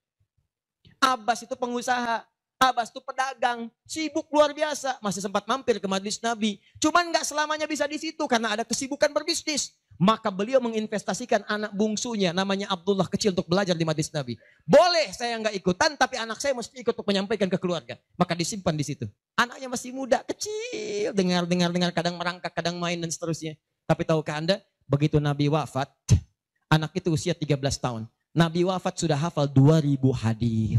Abbas itu pengusaha, Abbas itu pedagang, sibuk luar biasa, masih sempat mampir ke majelis Nabi. Cuman nggak selamanya bisa di situ karena ada kesibukan berbisnis. Maka beliau menginvestasikan anak bungsunya namanya Abdullah kecil untuk belajar di majelis Nabi. Boleh saya nggak ikutan, tapi anak saya mesti ikut untuk menyampaikan ke keluarga. Maka disimpan di situ. Anaknya masih muda, kecil, dengar, kadang merangkak, kadang main dan seterusnya. Tapi tahukah Anda, begitu Nabi wafat, anak itu usia 13 tahun. Nabi wafat sudah hafal 2000 hadis.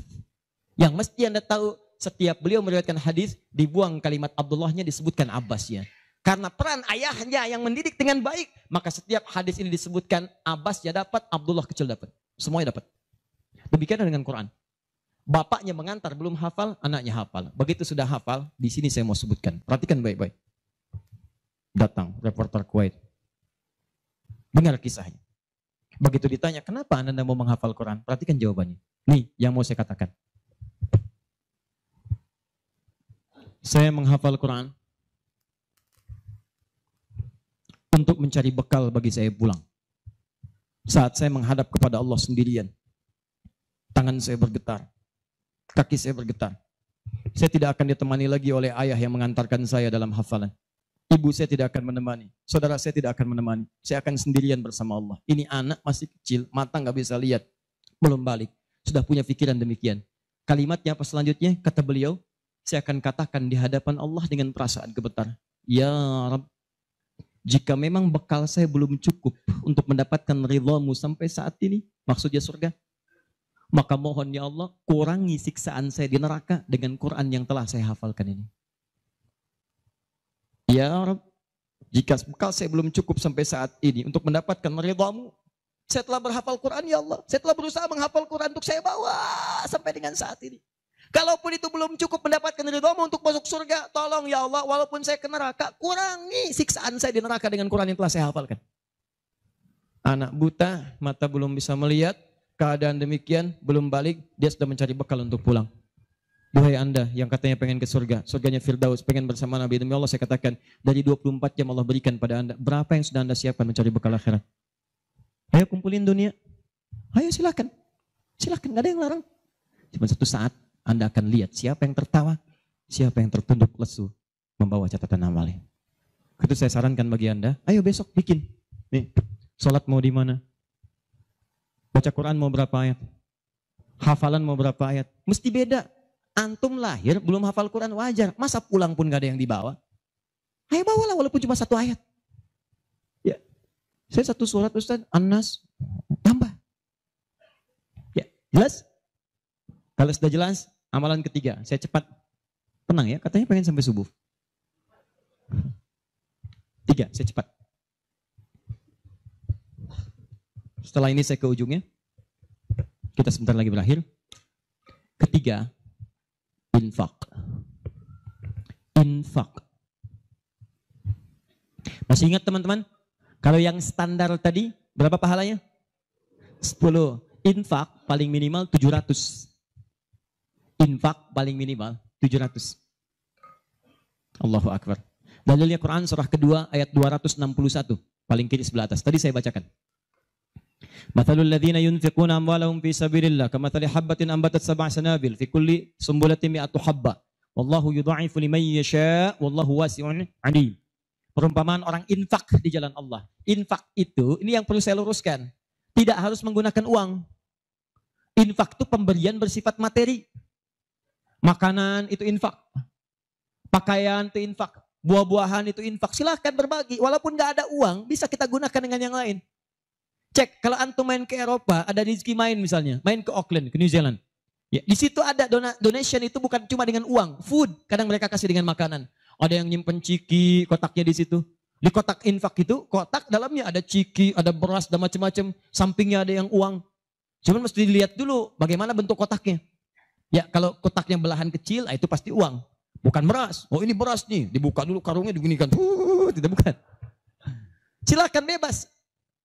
Yang mesti Anda tahu, setiap beliau meriwayatkan hadis, dibuang kalimat Abdullahnya, disebutkan Abbasnya. Karena peran ayahnya yang mendidik dengan baik, maka setiap hadis ini disebutkan Abbas ya dapat, Abdullah kecil dapat. Semuanya dapat. Demikian dengan Quran. Bapaknya mengantar belum hafal, anaknya hafal. Begitu sudah hafal, di sini saya mau sebutkan. Perhatikan baik-baik. Datang reporter Kuwait. Dengar kisahnya. Begitu ditanya, kenapa Anda mau menghafal Quran? Perhatikan jawabannya. Nih yang mau saya katakan. Saya menghafal Quran untuk mencari bekal bagi saya pulang. Saat saya menghadap kepada Allah sendirian, tangan saya bergetar, kaki saya bergetar. Saya tidak akan ditemani lagi oleh ayah yang mengantarkan saya dalam hafalan. Ibu saya tidak akan menemani, saudara saya tidak akan menemani. Saya akan sendirian bersama Allah. Ini anak masih kecil, mata nggak bisa lihat, belum balik, sudah punya pikiran demikian. Kalimatnya apa selanjutnya? Kata beliau, saya akan katakan di hadapan Allah dengan perasaan gemetar. Ya Rabb, jika memang bekal saya belum cukup untuk mendapatkan ridhamu sampai saat ini, maksudnya surga, maka mohon ya Allah, kurangi siksaan saya di neraka dengan Quran yang telah saya hafalkan ini. Ya Rabb, jika bekal saya belum cukup sampai saat ini untuk mendapatkan ridhamu, saya telah berhafal Quran ya Allah. Saya telah berusaha menghafal Quran untuk saya bawa sampai dengan saat ini. Kalaupun itu belum cukup mendapatkan ridhamu untuk masuk surga, tolong ya Allah, walaupun saya ke neraka, kurangi siksaan saya di neraka dengan Quran yang telah saya hafalkan. Anak buta, mata belum bisa melihat, keadaan demikian, belum balik, dia sudah mencari bekal untuk pulang. Duhai Anda yang katanya pengen ke surga, surganya Firdaus, pengen bersama Nabi, demi Allah saya katakan, dari 24 jam Allah berikan pada Anda, berapa yang sudah Anda siapkan mencari bekal akhirat? Ayo kumpulin dunia, ayo silakan, silakan, gak ada yang larang. Cuma satu saat, Anda akan lihat siapa yang tertawa, siapa yang tertunduk lesu membawa catatan amalnya. Itu saya sarankan bagi Anda, ayo besok bikin. Nih, sholat mau di mana? Baca Quran mau berapa ayat? Hafalan mau berapa ayat? Mesti beda. Antum lahir belum hafal Quran wajar. Masa pulang pun gak ada yang dibawa? Ayo bawalah walaupun cuma satu ayat. Ya, saya satu surat Ustaz, An-Nas, tambah. Ya, jelas? Kalau sudah jelas, amalan ketiga, saya cepat. Tenang ya, katanya pengen sampai subuh. 3, saya cepat. Setelah ini saya ke ujungnya. Kita sebentar lagi berakhir. Ketiga, infak. Infak. Masih ingat teman-teman? Kalau yang standar tadi, berapa pahalanya? 10. Infak paling minimal 700. Infak paling minimal 700. Allahu Akbar. Dalilnya Quran surah kedua ayat 261. Paling kiri sebelah atas. Tadi saya bacakan. Mathalul ladzina yunfiquna amwalahum fi sabilillah kamathali habbatin ambatat sab'a sanabil fi kulli sumbulatin mi'atu habba. Wallahu yudha'ifu liman yasha' wallahu wasi'un 'alim. Perumpamaan orang infak di jalan Allah. Infak itu, ini yang perlu saya luruskan. Tidak harus menggunakan uang. Infak itu pemberian bersifat materi. Makanan itu infak. Pakaian itu infak. Buah-buahan itu infak. Silahkan berbagi. Walaupun gak ada uang, bisa kita gunakan dengan yang lain. Cek, kalau antum main ke Eropa, ada rezeki main misalnya. Main ke Auckland, ke New Zealand. Ya, di situ ada donation itu bukan cuma dengan uang. Food, kadang mereka kasih dengan makanan. Ada yang nyimpen ciki, kotaknya di situ. Di kotak infak itu, kotak dalamnya ada ciki, ada beras, ada macam-macam. Sampingnya ada yang uang. Cuman mesti dilihat dulu bagaimana bentuk kotaknya. Ya, kalau kotaknya belahan kecil, itu pasti uang. Bukan beras. Oh ini beras nih. Dibuka dulu karungnya diginikan. Tidak bukan. Silakan bebas.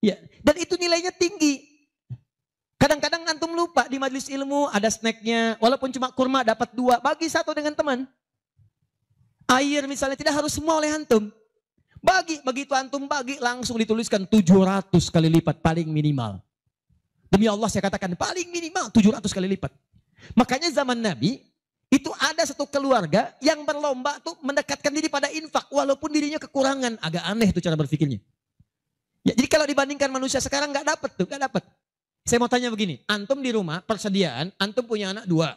Ya, dan itu nilainya tinggi. Kadang-kadang antum lupa di majelis ilmu ada snacknya. Walaupun cuma kurma dapat 2. Bagi 1 dengan teman. Air misalnya tidak harus semua oleh antum. Bagi, begitu antum bagi langsung dituliskan 700 kali lipat paling minimal. Demi Allah saya katakan paling minimal 700 kali lipat. Makanya zaman Nabi, itu ada satu keluarga yang berlomba tuh mendekatkan diri pada infak. Walaupun dirinya kekurangan. Agak aneh tuh cara berpikirnya. Ya, jadi kalau dibandingkan manusia sekarang gak dapat tuh, gak dapat. Saya mau tanya begini, antum di rumah persediaan, antum punya anak 2.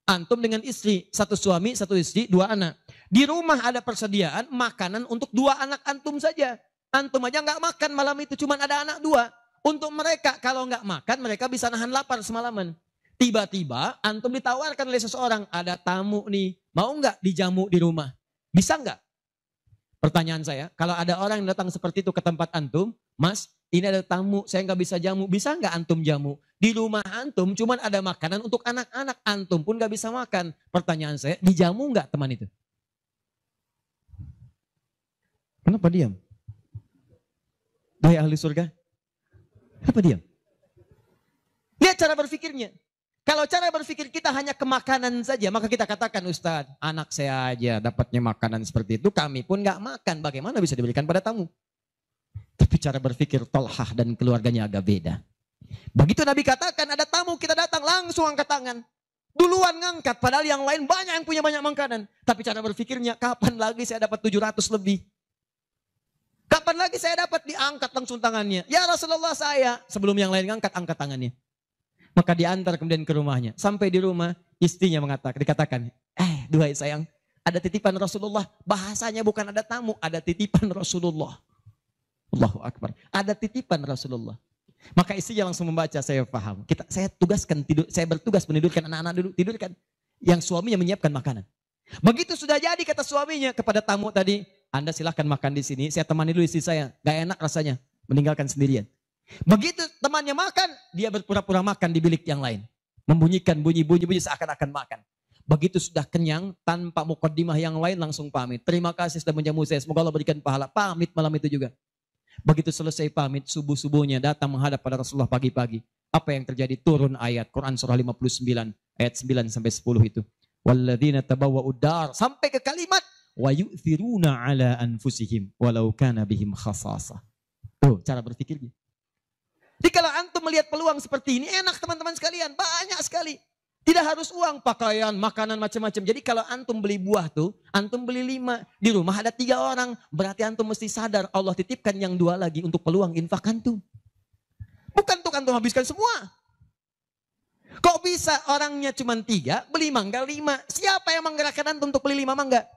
Antum dengan istri, 1 suami, 1 istri, 2 anak. Di rumah ada persediaan makanan untuk 2 anak antum saja. Antum aja gak makan malam itu, cuma ada anak 2. Untuk mereka, kalau gak makan mereka bisa nahan lapar semalaman. Tiba-tiba antum ditawarkan oleh seseorang, ada tamu nih, mau nggak dijamu di rumah? Bisa nggak? Pertanyaan saya, kalau ada orang yang datang seperti itu ke tempat antum, Mas, ini ada tamu, saya nggak bisa jamu. Bisa nggak antum jamu? Di rumah antum cuman ada makanan untuk anak-anak, antum pun nggak bisa makan. Pertanyaan saya, dijamu nggak teman itu? Kenapa diam? Wahai ahli surga, kenapa diam? Lihat cara berpikirnya. Kalau cara berpikir kita hanya ke makanan saja, maka kita katakan, Ustadz, anak saya aja dapatnya makanan seperti itu, kami pun nggak makan. Bagaimana bisa diberikan pada tamu? Tapi cara berpikir Tolhah dan keluarganya agak beda. Begitu Nabi katakan ada tamu, kita datang langsung angkat tangan. Duluan ngangkat, padahal yang lain banyak yang punya banyak makanan. Tapi cara berpikirnya, kapan lagi saya dapat 700 lebih? Kapan lagi saya dapat diangkat langsung tangannya? Ya Rasulullah saya. Sebelum yang lain ngangkat, angkat tangannya. Maka diantar kemudian ke rumahnya. Sampai di rumah, istrinya dikatakan, duhai sayang, ada titipan Rasulullah. Bahasanya bukan ada tamu, ada titipan Rasulullah. Allahu Akbar. Ada titipan Rasulullah. Maka istrinya langsung membaca, saya paham. Saya bertugas menidurkan anak-anak dulu, tidurkan. Yang suaminya menyiapkan makanan. Begitu sudah jadi kata suaminya kepada tamu tadi, Anda silahkan makan di sini, saya temani dulu istri saya. Gak enak rasanya, meninggalkan sendirian. Begitu temannya makan, dia berpura-pura makan di bilik yang lain. Membunyikan bunyi-bunyi seakan-akan makan. Begitu sudah kenyang, tanpa mukaddimah yang lain langsung pamit. Terima kasih sudah menjamu saya, semoga Allah berikan pahala. Pamit malam itu juga. Begitu selesai pamit, subuh-subuhnya datang menghadap pada Rasulullah pagi-pagi. Apa yang terjadi? Turun ayat Quran surah 59, ayat 9 sampai 10 itu. Walladzina tabawwa'ud dar, sampai ke kalimat wa yu'thiruna ala anfusihim walau kana bihim khasasah. Tuh, cara berpikirnya. Jadi kalau antum melihat peluang seperti ini, enak teman-teman sekalian, banyak sekali. Tidak harus uang, pakaian, makanan, macam-macam. Jadi kalau antum beli buah tuh, antum beli 5. Di rumah ada 3 orang. Berarti antum mesti sadar, Allah titipkan yang 2 lagi untuk peluang infak antum. Bukan untuk antum habiskan semua. Kok bisa orangnya cuma 3, beli mangga 5. Siapa yang menggerakkan antum untuk beli 5 mangga?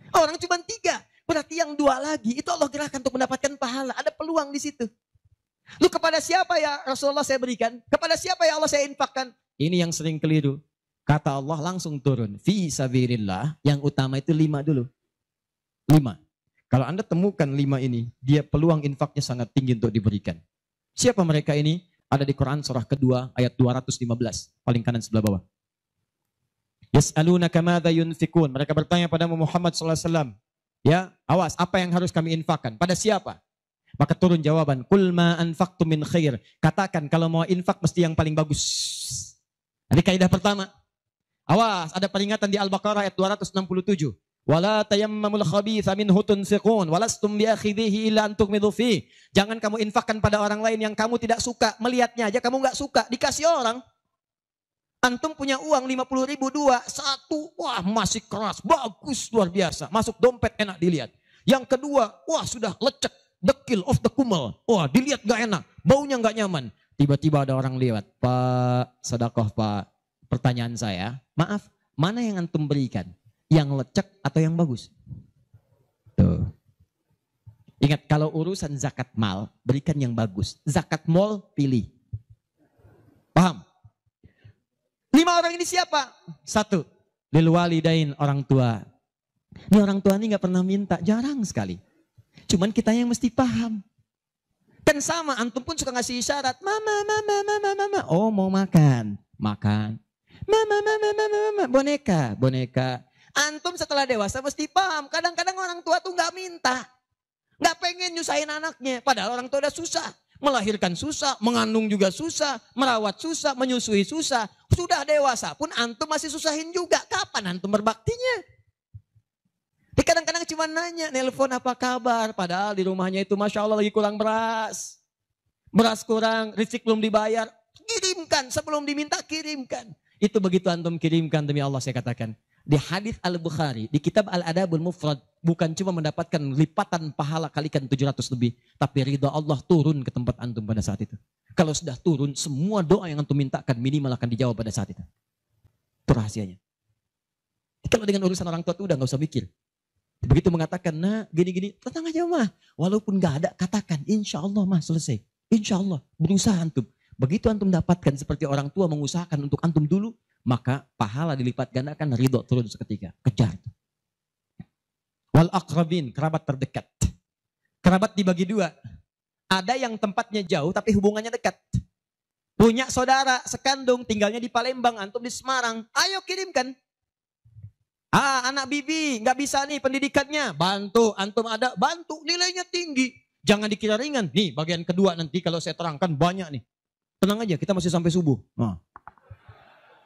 Orang cuma 3. Berarti yang 2 lagi, itu Allah gerakkan untuk mendapatkan pahala. Ada peluang di situ. Lu kepada siapa ya Rasulullah saya berikan? Kepada siapa ya Allah saya infakkan? Ini yang sering keliru. Kata Allah langsung turun. Fi sabilillah. Yang utama itu 5 dulu. 5. Kalau Anda temukan 5 ini, dia peluang infaknya sangat tinggi untuk diberikan. Siapa mereka ini? Ada di Quran surah kedua ayat 215. Paling kanan sebelah bawah. Yas'alunaka madza yunfikun. Mereka bertanya pada Muhammad SAW. Ya, awas, apa yang harus kami infakkan? Pada siapa? Maka turun jawaban, kul ma anfaqtum min khair. Katakan kalau mau infak mesti yang paling bagus. Ini kaidah pertama. Awas, ada peringatan di Al-Baqarah ayat 267. Wala tayammamul khabitha minhu tunfiqun walastum biakhidhihi illa an tughmidu fi. Jangan kamu infakkan pada orang lain yang kamu tidak suka. Melihatnya aja kamu enggak suka, dikasih orang. Antum punya uang 50.000 2, 1, wah masih keras, bagus, luar biasa. Masuk dompet enak dilihat. Yang kedua, wah sudah lecek. Dekil of the kumel. Wah dilihat gak enak. Baunya gak nyaman. Tiba-tiba ada orang lewat. Pak, sedekah Pak. Pertanyaan saya. Maaf, mana yang antum berikan? Yang lecek atau yang bagus? Tuh. Ingat kalau urusan zakat mal, berikan yang bagus. Zakat mal, pilih. Paham? 5 orang ini siapa? 1. Lil walidain, orang tua. Ini orang tua ini gak pernah minta. Jarang sekali. Cuman kita yang mesti paham. Kan sama, antum pun suka ngasih isyarat. Mama. Oh mau makan. Makan. Mama. Boneka. Antum setelah dewasa mesti paham. Kadang-kadang orang tua tuh gak minta. Gak pengen nyusahin anaknya. Padahal orang tua udah susah. Melahirkan susah, mengandung juga susah, merawat susah, menyusui susah. Sudah dewasa pun antum masih susahin juga. Kapan antum berbaktinya? Kadang-kadang cuma nanya, nelpon apa kabar. Padahal di rumahnya itu Masya Allah lagi kurang beras. Beras kurang, listrik belum dibayar. Kirimkan, sebelum diminta kirimkan. Itu begitu antum kirimkan demi Allah saya katakan. Di hadis Al-Bukhari, di kitab Al-Adabul Mufrad. Bukan cuma mendapatkan lipatan pahala kalikan 700 lebih. Tapi ridha Allah turun ke tempat antum pada saat itu. Kalau sudah turun, semua doa yang antum mintakan minimal akan dijawab pada saat itu. Itu rahasianya. Kalau dengan urusan orang tua itu udah gak usah mikir. Begitu mengatakan, nah gini-gini, tenang aja mah. Walaupun gak ada, katakan, insya Allah mah selesai. Insya Allah, berusaha antum. Begitu antum dapatkan seperti orang tua mengusahakan untuk antum dulu, maka pahala dilipat gandakan, ridho turun seketika. Kejar. Wal aqrabin, kerabat terdekat. Kerabat dibagi dua. Ada yang tempatnya jauh tapi hubungannya dekat. Punya saudara sekandung tinggalnya di Palembang, antum di Semarang. Ayo kirimkan. Anak bibi nggak bisa nih pendidikannya. Bantu, antum ada, bantu. Nilainya tinggi. Jangan dikira ringan. Nih bagian kedua nanti kalau saya terangkan banyak nih. Tenang aja, kita masih sampai subuh. Nah,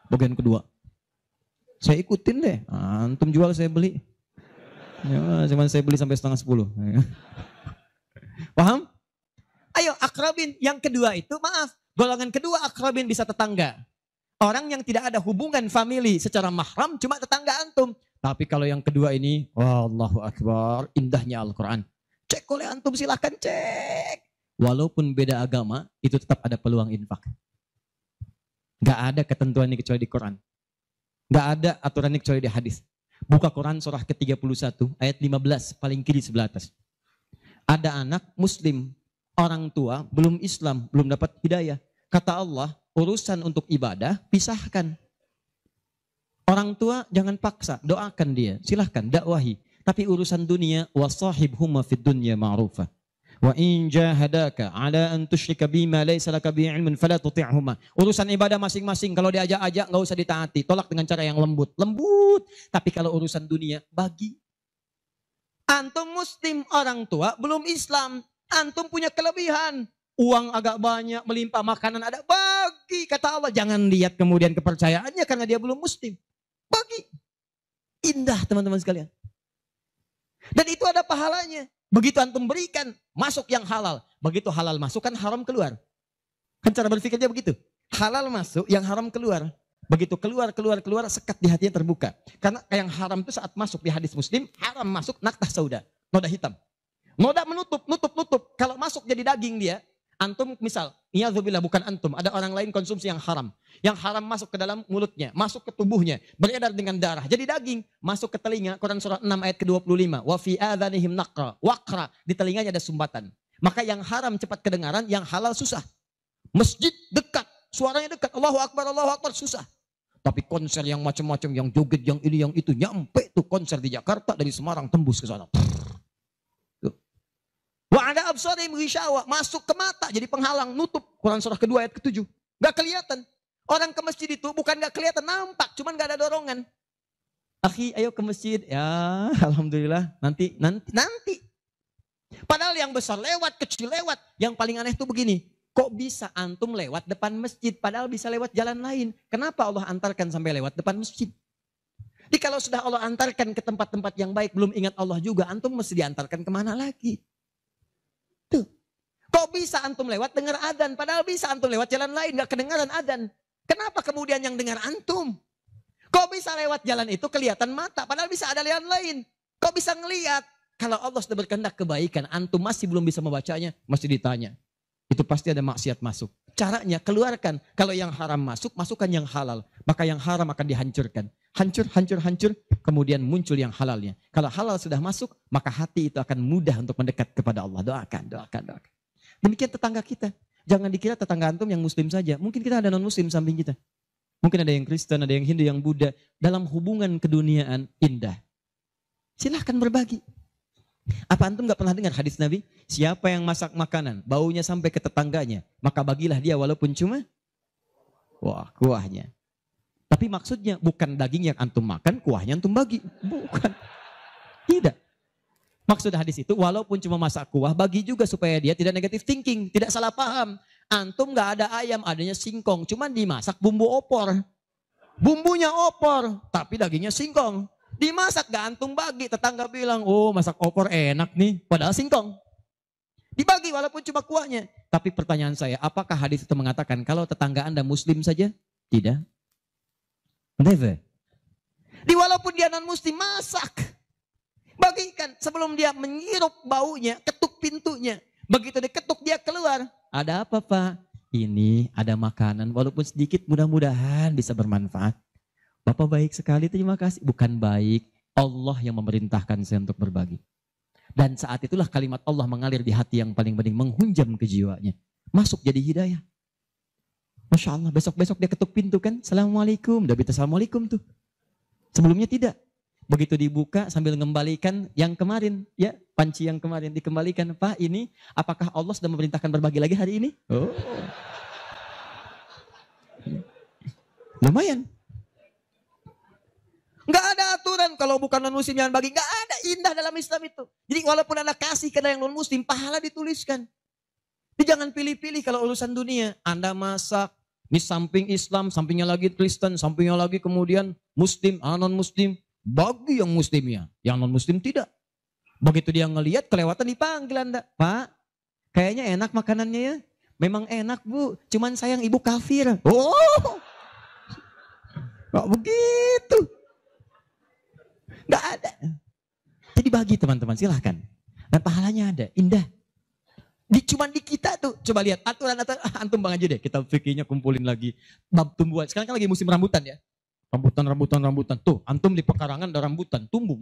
bagian kedua. Saya ikutin deh. Antum jual saya beli. Ya, cuman saya beli sampai 9:30. Paham? Ayo akrabin. Yang kedua itu maaf. Golongan kedua akrabin bisa tetangga. Orang yang tidak ada hubungan famili secara mahram cuma tetangga antum. Tapi kalau yang kedua ini, Allahu Akbar, indahnya Al-Quran. Cek oleh antum, silahkan cek. Walaupun beda agama, itu tetap ada peluang infak. Gak ada ketentuan ini kecuali di Quran. Gak ada aturan ini kecuali di hadis. Buka Quran surah ke-31 ayat 15 paling kiri sebelah atas. Ada anak muslim, orang tua belum Islam, belum dapat hidayah. Kata Allah, urusan untuk ibadah pisahkan. Orang tua jangan paksa, doakan dia, silahkan dakwahi. Tapi urusan dunia, wasahibhuma fid dunya ma'rufa. Wa in jahadaka ala an tusyrika bima laysa laka bihi ilmun fala tuti'huma. Urusan ibadah masing-masing, kalau diajak-ajak enggak usah ditaati, tolak dengan cara yang lembut. Lembut. Tapi kalau urusan dunia, bagi. Antum muslim, orang tua belum Islam, antum punya kelebihan. Uang agak banyak, melimpah, makanan ada, bagi. Kata Allah, jangan lihat kemudian kepercayaannya karena dia belum muslim. Bagi. Indah teman-teman sekalian. Dan itu ada pahalanya. Begitu antum berikan, masuk yang halal. Begitu halal masuk kan haram keluar. Kan cara berpikirnya begitu. Halal masuk, yang haram keluar. Begitu keluar, sekat di hatinya terbuka. Karena yang haram itu saat masuk di hadis muslim, haram masuk naktah sauda. Noda hitam. Noda menutup. Kalau masuk jadi daging dia, antum misal, niyadzubillah bukan antum, ada orang lain konsumsi yang haram. Yang haram masuk ke dalam mulutnya, masuk ke tubuhnya, beredar dengan darah. Jadi daging, masuk ke telinga, Quran surah 6 ayat ke-25. Wa fi adhanihim naqra, waqra, di telinganya ada sumbatan. Maka yang haram cepat kedengaran, yang halal susah. Masjid dekat, suaranya dekat, Allahu Akbar, susah. Tapi konser yang macam-macam, yang joget, yang ini, yang itu, nyampe tuh konser di Jakarta, dari Semarang tembus ke sana. Wa ada absarihim ghishawa, masuk ke mata jadi penghalang, nutup. Quran surah kedua ayat ke-7. Gak kelihatan. Orang ke masjid itu bukan gak kelihatan, nampak, cuman gak ada dorongan. Akhi, ayo ke masjid. Ya, alhamdulillah, nanti. Padahal yang besar lewat, kecil lewat. Yang paling aneh itu begini, kok bisa antum lewat depan masjid padahal bisa lewat jalan lain? Kenapa Allah antarkan sampai lewat depan masjid? Jadi kalau sudah Allah antarkan ke tempat-tempat yang baik, belum ingat Allah juga, antum mesti diantarkan kemana lagi? Tuh. Kok bisa antum lewat dengar adzan? Padahal bisa antum lewat jalan lain, gak kedengaran adzan. Kenapa kemudian yang dengar antum? Kok bisa lewat jalan itu kelihatan mata? Padahal bisa ada jalan lain. Kok bisa ngelihat? Kalau Allah sudah berkehendak kebaikan, antum masih belum bisa membacanya, mesti ditanya. Itu pasti ada maksiat masuk. Caranya keluarkan. Kalau yang haram masuk, masukkan yang halal. Maka yang haram akan dihancurkan. Hancur. Kemudian muncul yang halalnya. Kalau halal sudah masuk, maka hati itu akan mudah untuk mendekat kepada Allah. Doakan. Demikian tetangga kita. Jangan dikira tetangga antum yang muslim saja. Mungkin kita ada non muslim samping kita. Mungkin ada yang Kristen, ada yang Hindu, yang Buddha. Dalam hubungan keduniaan indah. Silahkan berbagi. Apa antum gak pernah dengar hadis Nabi? Siapa yang masak makanan, baunya sampai ke tetangganya, maka bagilah dia walaupun cuma kuahnya. Tapi maksudnya bukan daging yang antum makan, kuahnya antum bagi. Bukan. Tidak. Maksud hadis itu walaupun cuma masak kuah, bagi juga supaya dia tidak negatif thinking, tidak salah paham. Antum gak ada ayam, adanya singkong, cuman dimasak bumbu opor. Bumbunya opor, tapi dagingnya singkong. Dimasak gak antum bagi, tetangga bilang, oh masak opor enak nih, padahal singkong. Dibagi walaupun cuma kuahnya. Tapi pertanyaan saya, apakah hadis itu mengatakan kalau tetangga anda muslim saja? Tidak. Never. Walaupun dia non muslim, masak. Bagikan sebelum dia menghirup baunya, ketuk pintunya. Begitu diketuk dia keluar. Ada apa Pak? Ini ada makanan, walaupun sedikit mudah-mudahan bisa bermanfaat. Bapak baik sekali, terima kasih. Bukan baik, Allah yang memerintahkan saya untuk berbagi. Dan saat itulah kalimat Allah mengalir di hati yang paling bening, menghunjam ke jiwanya. Masuk jadi hidayah. Masya Allah, besok-besok dia ketuk pintu kan, Assalamualaikum. Udah minta Assalamualaikum tuh. Sebelumnya tidak. Begitu dibuka sambil mengembalikan yang kemarin, ya panci yang kemarin dikembalikan. Pak, ini apakah Allah sudah memerintahkan berbagi lagi hari ini? Oh, lumayan. Nggak ada aturan kalau bukan non muslim jangan bagi. Nggak ada, indah dalam Islam itu. Jadi walaupun Anda kasih ke yang non muslim, pahala dituliskan. Jadi jangan pilih-pilih kalau urusan dunia. Anda masak, ini samping Islam, sampingnya lagi Kristen, sampingnya lagi kemudian muslim, non muslim. Bagi yang muslimnya, yang non muslim tidak. Begitu dia ngelihat kelewatan dipanggil Anda. Pak, kayaknya enak makanannya ya. Memang enak Bu, cuman sayang ibu kafir. Oh, kok begitu? Nggak ada. Jadi bagi teman-teman, silahkan. Dan pahalanya ada, indah. Cuman di kita tuh, coba lihat aturan antum bang aja deh. Kita fikirnya kumpulin lagi. Bab tumbuhan, sekarang kan lagi musim rambutan ya. Rambutan. Tuh, antum di pekarangan ada rambutan, tumbuh.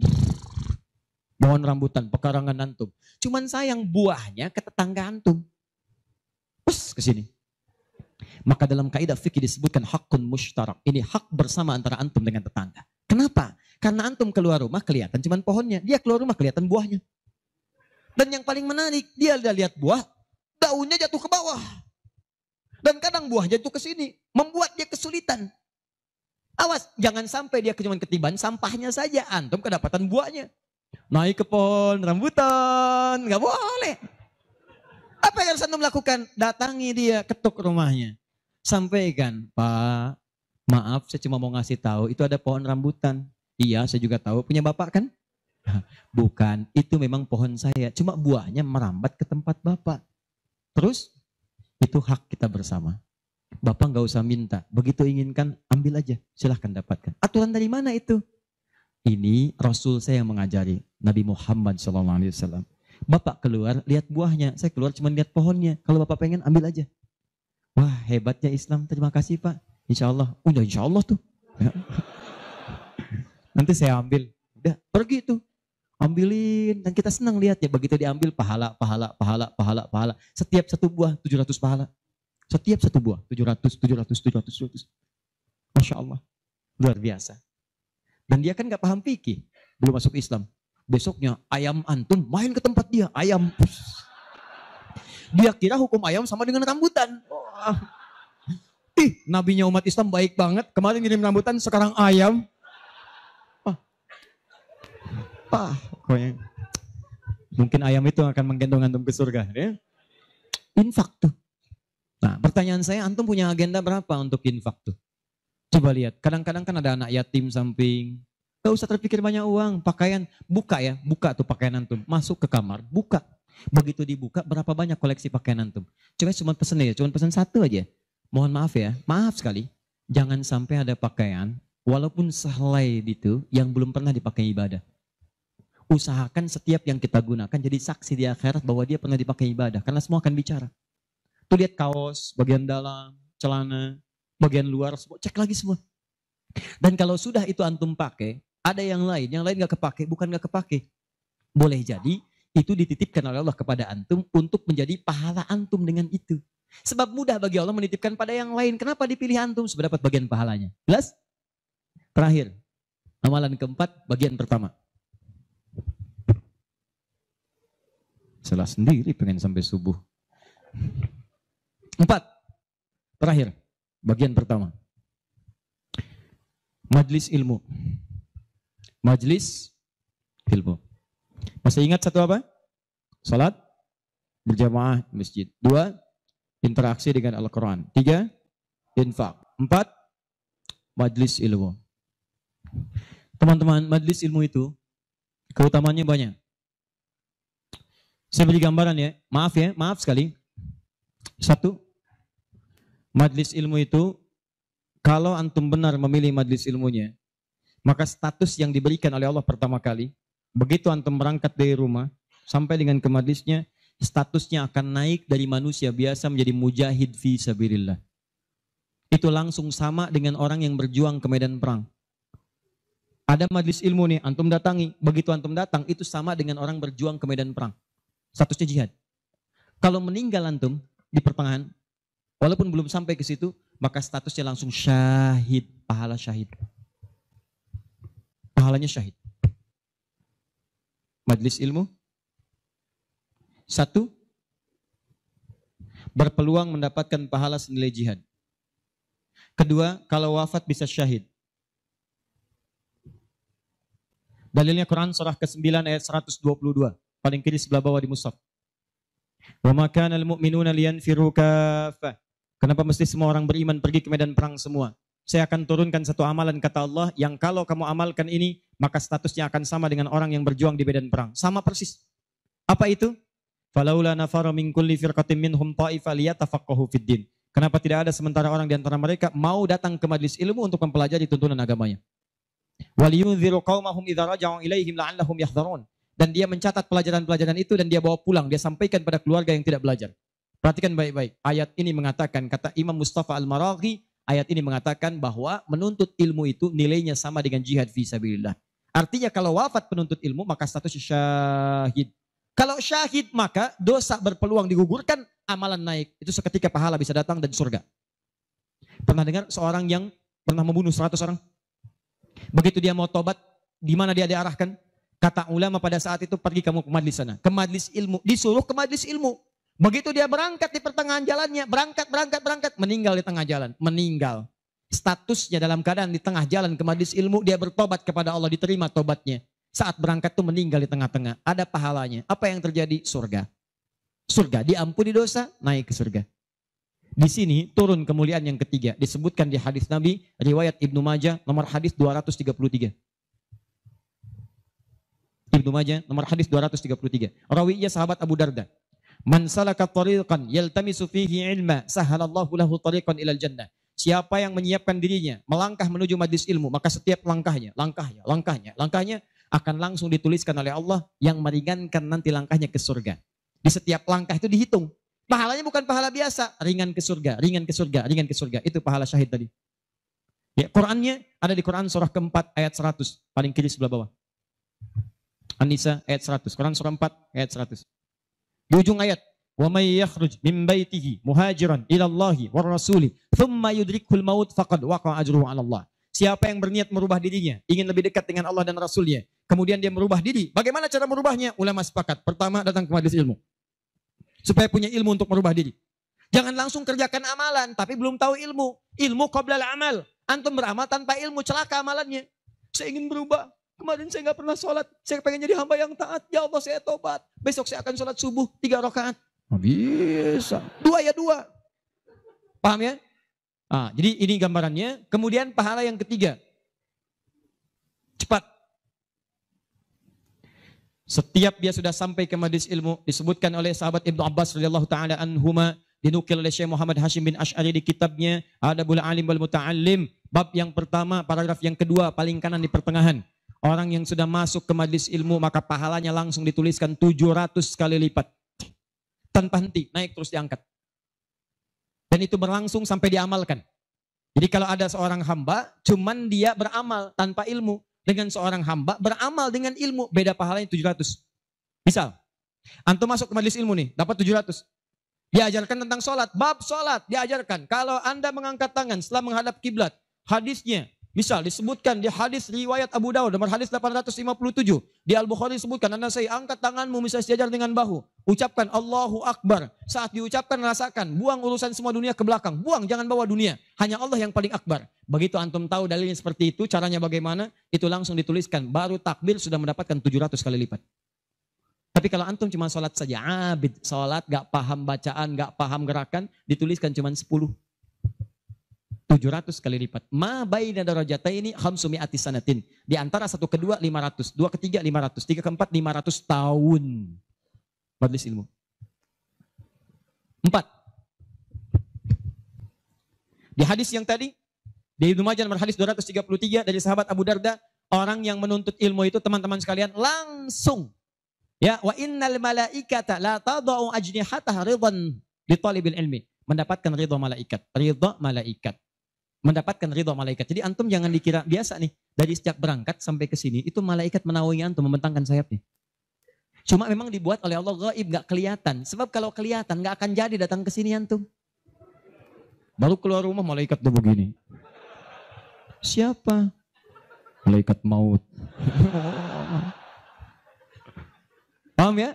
Pohon rambutan, pekarangan antum. Cuman sayang buahnya ke tetangga antum. Terus ke sini. Maka dalam kaidah fikih disebutkan hakun mushtarak. Ini hak bersama antara antum dengan tetangga. Kenapa? Karena antum keluar rumah kelihatan cuman pohonnya. Dia keluar rumah kelihatan buahnya. Dan yang paling menarik, dia udah lihat buah, daunnya jatuh ke bawah. Dan kadang buah jatuh ke sini, membuat dia kesulitan. Awas, jangan sampai dia cuma ketiban sampahnya saja, antum kedapatan buahnya. Naik ke pohon rambutan, nggak boleh. Apa yang harus antum lakukan? Datangi dia, ketuk rumahnya. Sampaikan, Pak, maaf saya cuma mau ngasih tahu, itu ada pohon rambutan. Iya, saya juga tahu, punya bapak kan? Bukan, itu memang pohon saya. Cuma buahnya merambat ke tempat bapak. Terus, itu hak kita bersama. Bapak nggak usah minta. Begitu inginkan, ambil aja. Silahkan dapatkan. Aturan dari mana itu? Ini Rasul saya yang mengajari. Nabi Muhammad SAW. Bapak keluar, lihat buahnya. Saya keluar cuma lihat pohonnya. Kalau bapak pengen, ambil aja. Wah, hebatnya Islam. Terima kasih Pak. Insya Allah. Udah insya Allah tuh. Nanti saya ambil. Udah, pergi tuh. Ambilin. Dan kita senang lihat ya. Begitu diambil, pahala. Setiap satu buah, 700 pahala. Setiap satu buah, 700. Masya Allah. Luar biasa. Dan dia kan gak paham fikih. Belum masuk Islam. Besoknya ayam antum main ke tempat dia. Ayam. Dia kira hukum ayam sama dengan rambutan. Oh. Nabinya umat Islam baik banget. Kemarin ngirim rambutan, sekarang ayam. Pokoknya. Mungkin ayam itu akan menggendong antum ke surga. Ya? Infak tuh. Nah, pertanyaan saya, antum punya agenda berapa untuk infak tuh? Coba lihat, kadang-kadang kan ada anak yatim samping. Gak usah terpikir banyak uang, pakaian, buka ya, buka tuh pakaian antum. Masuk ke kamar, buka. Begitu dibuka, berapa banyak koleksi pakaian antum? Coba cuma pesen ya, cuma pesen satu aja. Mohon maaf ya, maaf sekali. Jangan sampai ada pakaian, walaupun sehelai itu, yang belum pernah dipakai ibadah. Usahakan setiap yang kita gunakan jadi saksi di akhirat bahwa dia pernah dipakai ibadah. Karena semua akan bicara. Tuh lihat kaos, bagian dalam, celana, bagian luar, cek lagi semua. Dan kalau sudah itu antum pakai, ada yang lain gak kepake, bukan gak kepake. Boleh jadi itu dititipkan oleh Allah kepada antum untuk menjadi pahala antum dengan itu. Sebab mudah bagi Allah menitipkan pada yang lain. Kenapa dipilih antum supaya dapat bagian pahalanya? Jelas? Terakhir, amalan keempat, bagian pertama. Salah sendiri pengen sampai subuh. 4. Terakhir, bagian pertama. Majlis ilmu. Majlis ilmu. Masih ingat satu apa? Salat berjamaah di masjid. 2. Interaksi dengan Al-Quran. 3. Infak. 4. Majlis ilmu. Teman-teman, majlis ilmu itu keutamaannya banyak. Saya beri gambaran ya. Maaf sekali. 1. Majlis ilmu itu, kalau antum benar memilih majlis ilmunya, maka status yang diberikan oleh Allah pertama kali, begitu antum berangkat dari rumah, sampai dengan ke majlisnya, statusnya akan naik dari manusia biasa menjadi mujahid fi sabilillah. Itu langsung sama dengan orang yang berjuang ke medan perang. Ada majlis ilmu nih, antum datangi, begitu antum datang, itu sama dengan orang berjuang ke medan perang. Statusnya jihad. Kalau meninggal antum di pertengahan, walaupun belum sampai ke situ, maka statusnya langsung syahid, pahala syahid. Pahalanya syahid. Majelis ilmu. Satu, berpeluang mendapatkan pahala senilai jihad. Kedua, kalau wafat bisa syahid. Dalilnya Quran surah ke-9 ayat 122. Paling kiri sebelah bawah di mushaf. Wa ma kana al-mu'minuna liyanfiru kaffah. Kenapa mesti semua orang beriman pergi ke medan perang semua? Saya akan turunkan satu amalan kata Allah yang kalau kamu amalkan ini maka statusnya akan sama dengan orang yang berjuang di medan perang. Sama persis. Apa itu? Falaula nafara min kulli firqatin minhum ta'ifa liyatafaqahu fid din. Kenapa tidak ada sementara orang di antara mereka mau datang ke majelis ilmu untuk mempelajari tuntunan agamanya? Waliyunziru qaumahum idza raja'u ilaihim la'allahum yahdharun. Dan dia mencatat pelajaran-pelajaran itu dan dia bawa pulang, dia sampaikan pada keluarga yang tidak belajar. Perhatikan baik-baik. Ayat ini mengatakan, kata Imam Mustafa Al-Maraghi, ayat ini mengatakan bahwa menuntut ilmu itu nilainya sama dengan jihad fisabilillah. Artinya kalau wafat penuntut ilmu maka statusnya syahid. Kalau syahid maka dosa berpeluang digugurkan, amalan naik. Itu seketika pahala bisa datang dan surga. Pernah dengar seorang yang pernah membunuh 100 orang? Begitu dia mau tobat, di mana dia diarahkan? Kata ulama pada saat itu, pergi kamu ke majlis sana. Ke majlis ilmu. Disuruh ke majlis ilmu. Begitu dia berangkat di pertengahan jalannya, berangkat, meninggal di tengah jalan. Meninggal. Statusnya dalam keadaan di tengah jalan ke majlis ilmu, dia bertobat kepada Allah, diterima tobatnya. Saat berangkat itu meninggal di tengah-tengah. Ada pahalanya. Apa yang terjadi? Surga. Surga, diampuni dosa, naik ke surga. Di sini turun kemuliaan yang ketiga. Disebutkan di hadis Nabi, riwayat Ibnu Majah, nomor hadis 233. Ibnu Majah, nomor hadis 233. Rawinya sahabat Abu Darda. Man salaka tariqan yaltamisu fihi ilma, sahalallahu lahu tariqan ilal jannah. Siapa yang menyiapkan dirinya, melangkah menuju majlis ilmu, maka setiap langkahnya akan langsung dituliskan oleh Allah yang meringankan nanti langkahnya ke surga. Di setiap langkah itu dihitung. Pahalanya bukan pahala biasa, ringan ke surga, ringan ke surga, ringan ke surga. Itu pahala syahid tadi. Ya, Qurannya ada di Quran surah keempat ayat 100, paling kiri sebelah bawah. An-Nisa ayat 100, Quran surah 4 ayat 100. Di ujung ayat, wa may yakhruj min baitihi muhajiran ila Allahi war rasuli thumma yudrikul maut faqad waqa'a ajruhu 'ala Allah. Siapa yang berniat merubah dirinya, ingin lebih dekat dengan Allah dan Rasulnya, kemudian dia merubah diri. Bagaimana cara merubahnya? Ulama sepakat. Pertama, datang ke majelis ilmu. Supaya punya ilmu untuk merubah diri. Jangan langsung kerjakan amalan, tapi belum tahu ilmu. Ilmu qabla al-amal. Antum beramal tanpa ilmu, celaka amalannya. Saya ingin berubah. Kemarin saya nggak pernah sholat. Saya pengen jadi hamba yang taat. Ya Allah, saya tobat. Besok saya akan sholat subuh 3 rakaat. Oh, bisa. 2 ya 2. Paham ya? Nah, jadi ini gambarannya. Kemudian pahala yang ketiga. Cepat. Setiap dia sudah sampai ke majelis ilmu, disebutkan oleh sahabat Ibnu Abbas radhiyallahu taala anhuma, dinukil oleh Syekh Muhammad Hashim bin Asy'ari di kitabnya Adabul Alim wal Muta'allim, bab yang pertama, paragraf yang kedua, paling kanan di pertengahan. Orang yang sudah masuk ke majelis ilmu maka pahalanya langsung dituliskan 700 kali lipat. Tanpa henti, naik terus diangkat. Dan itu berlangsung sampai diamalkan. Jadi kalau ada seorang hamba, cuman dia beramal tanpa ilmu. Dengan seorang hamba beramal dengan ilmu, beda pahalanya 700. Misal, antum masuk ke majelis ilmu nih, dapat 700. Diajarkan tentang sholat, bab sholat diajarkan. Kalau anda mengangkat tangan setelah menghadap kiblat, hadisnya, misal disebutkan di hadis riwayat Abu Dawud, nomor hadis 857. Di Al-Bukhari disebutkan, anda saya angkat tanganmu, misal sejajar dengan bahu. Ucapkan Allahu Akbar. Saat diucapkan rasakan, buang urusan semua dunia ke belakang. Buang, jangan bawa dunia. Hanya Allah yang paling akbar. Begitu antum tahu dalilnya seperti itu, caranya bagaimana, itu langsung dituliskan. Baru takbir sudah mendapatkan 700 kali lipat. Tapi kalau antum cuma sholat saja, abid, sholat, gak paham bacaan, gak paham gerakan, dituliskan cuma 10. 700 kali lipat. Ma baina darajataini khamsumi'ati sanatin. Di antara satu kedua 500, dua ketiga 500, tiga keempat 500 tahun. Majelis ilmu. 4. Di hadis yang tadi, di Ibnu Majah nomor hadis 233 dari sahabat Abu Darda, orang yang menuntut ilmu itu teman-teman sekalian langsung, ya, wa innal malaikata la tadau ajnihataha ridwan li talibil ilmi, mendapatkan ridha malaikat, mendapatkan ridha malaikat. Jadi antum jangan dikira biasa nih, dari sejak berangkat sampai ke sini itu malaikat menaungi antum, membentangkan sayapnya. Cuma memang dibuat oleh Allah gaib, gak kelihatan. Sebab kalau kelihatan gak akan jadi datang ke sini antum. Baru keluar rumah malaikat tuh begini. Siapa? Malaikat maut. Paham ya?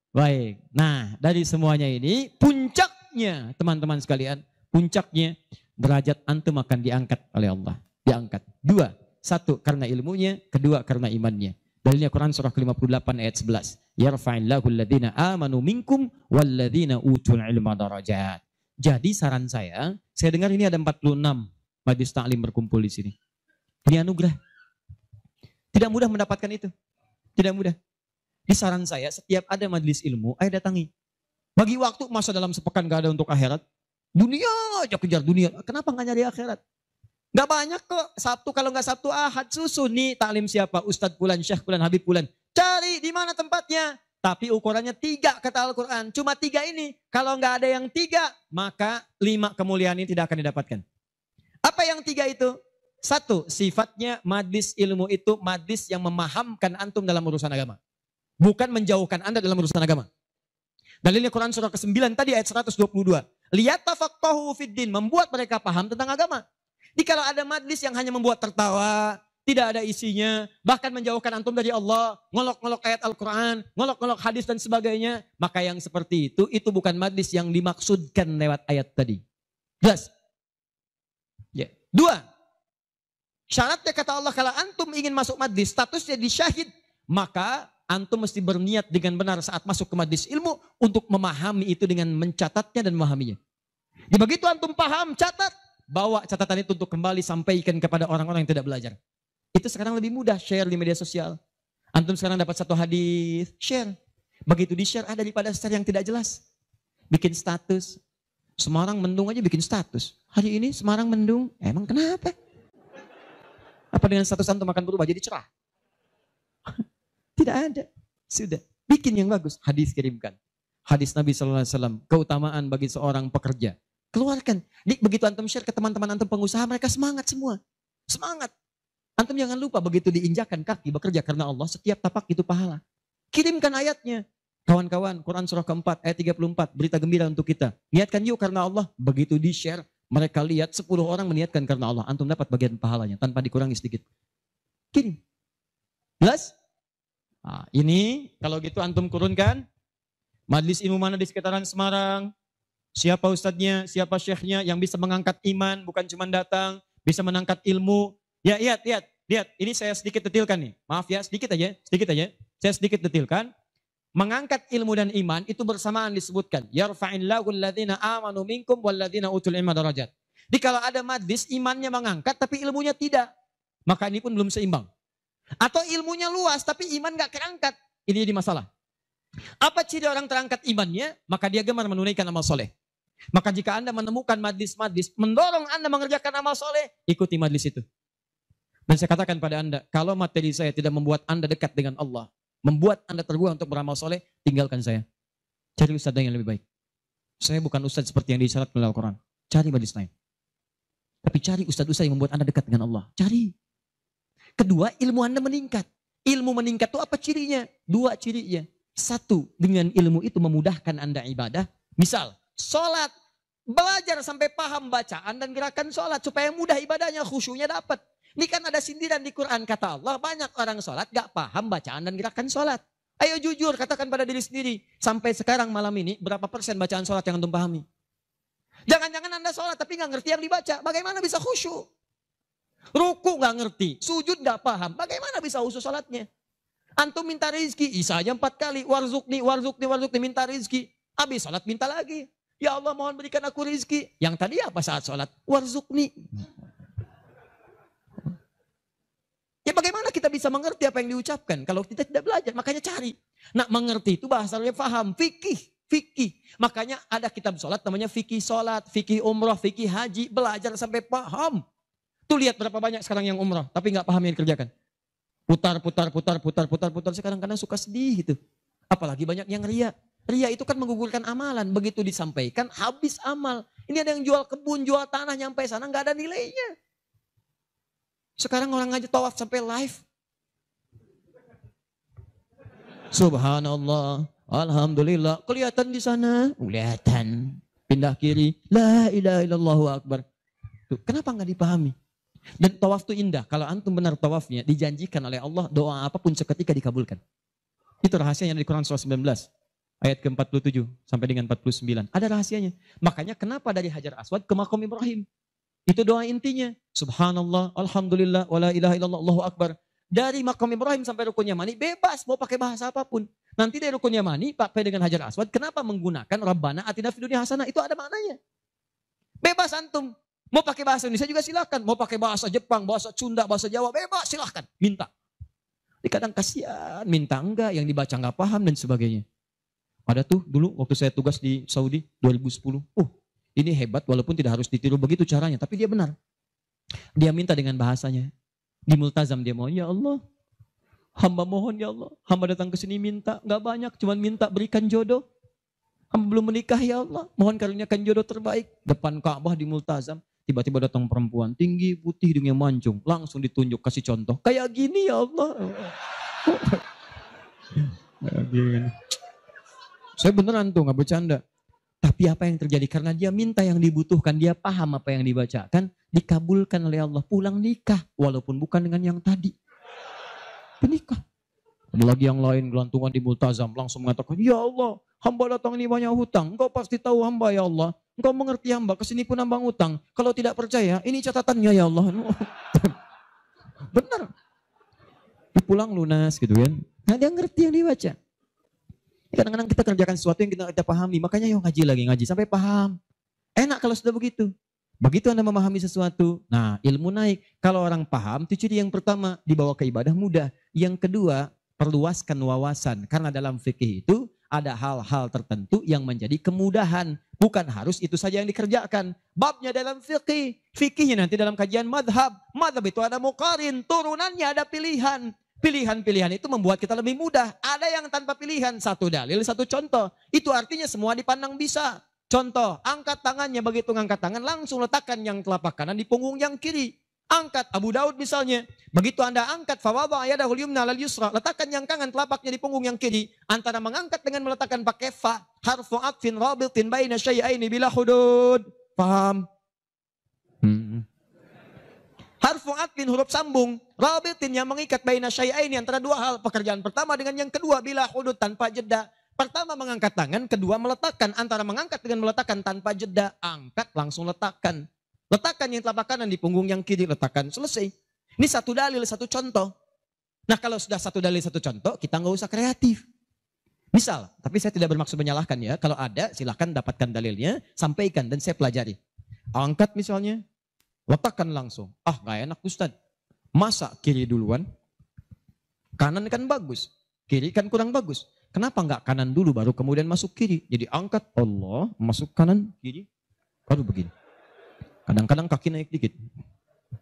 Baik. Nah, dari semuanya ini puncaknya teman-teman sekalian, puncaknya derajat antum akan diangkat oleh Allah. Diangkat. Dua. Satu karena ilmunya, kedua karena imannya. Dalilnya Quran surah ke-58 ayat 11. Yarfa'illahu alladhina amanu minkum walladhina utul ilma darajat. Jadi saran saya dengar ini ada 46 majlis taklim berkumpul di sini. Ini anugerah. Tidak mudah mendapatkan itu. Tidak mudah. Di saran saya, setiap ada majelis ilmu, ayo datangi. Bagi waktu masa dalam sepekan gak ada untuk akhirat. Dunia aja kejar dunia. Kenapa gak nyari akhirat? Gak banyak kok. Sabtu kalau gak Sabtu Ahad susun nih taklim siapa? Ustadz Pulan, Syekh Pulan, Habib Pulan. Cari di mana tempatnya. Tapi ukurannya 3 kata Al-Quran. Cuma 3 ini. Kalau gak ada yang 3, maka 5 kemuliaan ini tidak akan didapatkan. Apa yang 3 itu? 1, sifatnya majlis ilmu itu majlis yang memahamkan antum dalam urusan agama. Bukan menjauhkan Anda dalam urusan agama. Dalilnya Quran surah ke-9 tadi ayat 122. Liyatafaqahu fiddin, membuat mereka paham tentang agama. Jadi kalau ada majlis yang hanya membuat tertawa, tidak ada isinya, bahkan menjauhkan antum dari Allah, ngolok-ngolok ayat Al-Quran, ngolok-ngolok hadis dan sebagainya, maka yang seperti itu bukan majlis yang dimaksudkan lewat ayat tadi. Jelas? Ya. 2. Syaratnya kata Allah, kalau antum ingin masuk majlis, statusnya di syahid, maka antum mesti berniat dengan benar saat masuk ke majlis ilmu untuk memahami itu dengan mencatatnya dan memahaminya. Jadi begitu antum paham, catat, bawa catatan itu untuk kembali sampaikan kepada orang-orang yang tidak belajar. Itu sekarang lebih mudah, share di media sosial. Antum sekarang dapat 1 hadis, share. Begitu di-share ada daripada share yang tidak jelas. Bikin status. Semarang mendung aja bikin status. Hari ini Semarang mendung, emang kenapa? Apa dengan status antum akan berubah jadi cerah? Tidak ada. Sudah. Bikin yang bagus. Hadis kirimkan. Hadis Nabi SAW. Keutamaan bagi seorang pekerja. Keluarkan. Begitu antum share ke teman-teman antum pengusaha, mereka semangat semua. Semangat. Antum jangan lupa begitu diinjakan kaki bekerja karena Allah, setiap tapak itu pahala. Kirimkan ayatnya. Kawan-kawan, Quran surah ke-4 ayat 34. Berita gembira untuk kita. Niatkan yuk karena Allah. Begitu di-share, mereka lihat 10 orang meniatkan karena Allah. Antum dapat bagian pahalanya tanpa dikurangi sedikit. Kirim. Jelas? Nah, ini kalau gitu antum kurunkan majlis ilmu mana di sekitaran Semarang, siapa ustadznya, siapa syekhnya yang bisa mengangkat iman, bukan cuma datang, bisa mengangkat ilmu. Ya, lihat. Ini saya sedikit detilkan nih. Maaf ya, sedikit aja. Saya sedikit detilkan. Mengangkat ilmu dan iman itu bersamaan disebutkan. Yarfa'illahu alladhina amanu minkum walladhina utul ilma darajat. Jadi kalau ada majlis imannya mengangkat tapi ilmunya tidak, maka ini pun belum seimbang. Atau ilmunya luas tapi iman gak terangkat. Ini jadi masalah. Apa ciri orang terangkat imannya? Maka dia gemar menunaikan amal soleh. Maka jika Anda menemukan majlis-majlis mendorong Anda mengerjakan amal soleh, ikuti majlis itu. Dan saya katakan pada Anda, kalau materi saya tidak membuat Anda dekat dengan Allah, membuat Anda terbuka untuk beramal soleh, tinggalkan saya. Cari ustadz yang lebih baik. Saya bukan ustadz seperti yang disyarat oleh Al-Quran. Cari majlis lain. Tapi cari ustadz-ustadz yang membuat Anda dekat dengan Allah. Cari. Kedua, ilmu Anda meningkat. Ilmu meningkat itu apa cirinya? 2 cirinya. 1, dengan ilmu itu memudahkan Anda ibadah. Misal, sholat. Belajar sampai paham bacaan dan gerakan sholat. Supaya mudah ibadahnya, khusyunya dapat. Ini kan ada sindiran di Quran. Kata Allah, banyak orang sholat gak paham bacaan dan gerakan sholat. Ayo jujur, katakan pada diri sendiri. Sampai sekarang malam ini, berapa persen bacaan sholat yang Antum pahami? Jangan-jangan Anda sholat tapi gak ngerti yang dibaca. Bagaimana bisa khusyuk? Ruku gak ngerti, sujud gak paham. Bagaimana bisa khusyuk sholatnya? Antum minta rezeki, isa aja 4 kali. Warzukni, minta rezeki. Habis sholat minta lagi. Ya Allah mohon berikan aku rezeki. Yang tadi apa saat sholat? Warzukni. Ya bagaimana kita bisa mengerti apa yang diucapkan kalau kita tidak belajar? Makanya cari. Nah mengerti itu bahasanya paham. Fikih. Makanya ada kitab sholat namanya fikih sholat, fikih umrah, fikih haji. Belajar sampai paham. Tuh lihat berapa banyak sekarang yang umrah tapi nggak paham yang dikerjakan. Putar. Sekarang kadang suka sedih gitu. Apalagi banyak yang ria. Ria itu kan menggugurkan amalan. Begitu disampaikan habis amal. Ini ada yang jual kebun, jual tanah nyampe sana nggak ada nilainya. Sekarang orang aja tawaf sampai live. Subhanallah, alhamdulillah. Kelihatan di sana, kelihatan. Pindah kiri, la ilaha illallah akbar. Tuh, kenapa nggak dipahami? Dan tawaf itu indah. Kalau antum benar tawafnya, dijanjikan oleh Allah doa apapun seketika dikabulkan. Itu rahasianya di Quran surah 19. Ayat ke-47 sampai dengan 49. Ada rahasianya. Makanya kenapa dari Hajar Aswad ke Maqam Ibrahim? Itu doa intinya. Subhanallah, Alhamdulillah, wala ilaha illallah, Allahu Akbar. Dari Maqam Ibrahim sampai Rukun Yamani, bebas mau pakai bahasa apapun. Nanti dari Rukun Yamani, pakai dengan Hajar Aswad, kenapa menggunakan Rabbana atina fid dunya hasanah? Itu ada maknanya. Bebas antum. Mau pakai bahasa Indonesia juga silakan. Mau pakai bahasa Jepang, bahasa Sunda, bahasa Jawa, bebas silakan. Minta. Kadang kasihan, minta enggak, yang dibaca enggak paham dan sebagainya. Ada tuh dulu waktu saya tugas di Saudi 2010. Ini hebat walaupun tidak harus ditiru begitu caranya. Tapi dia benar. Dia minta dengan bahasanya. Di multazam dia mau, ya Allah. Hamba mohon ya Allah. Hamba datang ke sini minta. Enggak banyak, cuman minta berikan jodoh. Hamba belum menikah ya Allah. Mohon karuniakan jodoh terbaik. Depan Ka'bah di multazam. Tiba-tiba datang perempuan. Tinggi, putih, hidungnya mancung. Langsung ditunjuk, kasih contoh. Kayak gini ya Allah. Kayak gini. Saya beneran tuh, gak bercanda. Tapi apa yang terjadi? Karena dia minta yang dibutuhkan, dia paham apa yang dibacakan, dikabulkan oleh Allah. Pulang nikah, walaupun bukan dengan yang tadi. Menikah. Ada lagi yang lain, gelantungan di multazam, langsung mengatakan, ya Allah, hamba datang ini banyak hutang. Engkau pasti tahu hamba ya Allah. Engkau mengerti hamba, kesini pun hamba hutang. Kalau tidak percaya, ini catatannya ya Allah. Benar. Pulang lunas gitu kan. Nah, dia ngerti yang dibaca. Kadang-kadang kita kerjakan sesuatu yang kita pahami, makanya yuk ngaji lagi, ngaji sampai paham. Enak kalau sudah begitu. Begitu Anda memahami sesuatu, nah ilmu naik. Kalau orang paham, itu ciri yang pertama, dibawa ke ibadah mudah. Yang kedua, perluaskan wawasan. Karena dalam fikih itu ada hal-hal tertentu yang menjadi kemudahan. Bukan harus itu saja yang dikerjakan. Babnya dalam fikih, fikihnya nanti dalam kajian madhab. Madhab itu ada muqarin, turunannya ada pilihan. Pilihan-pilihan itu membuat kita lebih mudah. Ada yang tanpa pilihan, satu dalil, satu contoh. Itu artinya semua dipandang bisa. Contoh, angkat tangannya, begitu ngangkat tangan langsung letakkan yang telapak kanan di punggung yang kiri. Angkat Abu Daud misalnya. Begitu Anda angkat, fawada yadahul yumna lal yusra. Letakkan yang kanan telapaknya di punggung yang kiri. Antara mengangkat dengan meletakkan pakai fa. Harfu atfin rabitin baina syai'aini bila hudud. Paham? Harfu atfin huruf sambung. Rabitin yang mengikat baina syai'aini antara dua hal. Pekerjaan pertama dengan yang kedua bila hudud tanpa jeda. Pertama mengangkat tangan, kedua meletakkan. Antara mengangkat dengan meletakkan tanpa jeda. Angkat langsung letakkan. Letakkan yang telapak kanan di punggung yang kiri, letakkan, selesai. Ini satu dalil, satu contoh. Nah kalau sudah satu dalil, satu contoh, kita nggak usah kreatif. Misal, tapi saya tidak bermaksud menyalahkan ya. Kalau ada, silahkan dapatkan dalilnya, sampaikan dan saya pelajari. Angkat misalnya, letakkan langsung. Nggak enak Ustaz. Masa kiri duluan? Kanan kan bagus, kiri kan kurang bagus. Kenapa nggak kanan dulu baru kemudian masuk kiri? Jadi angkat Allah, masuk kanan, kiri, baru begini. Kadang-kadang kaki naik dikit.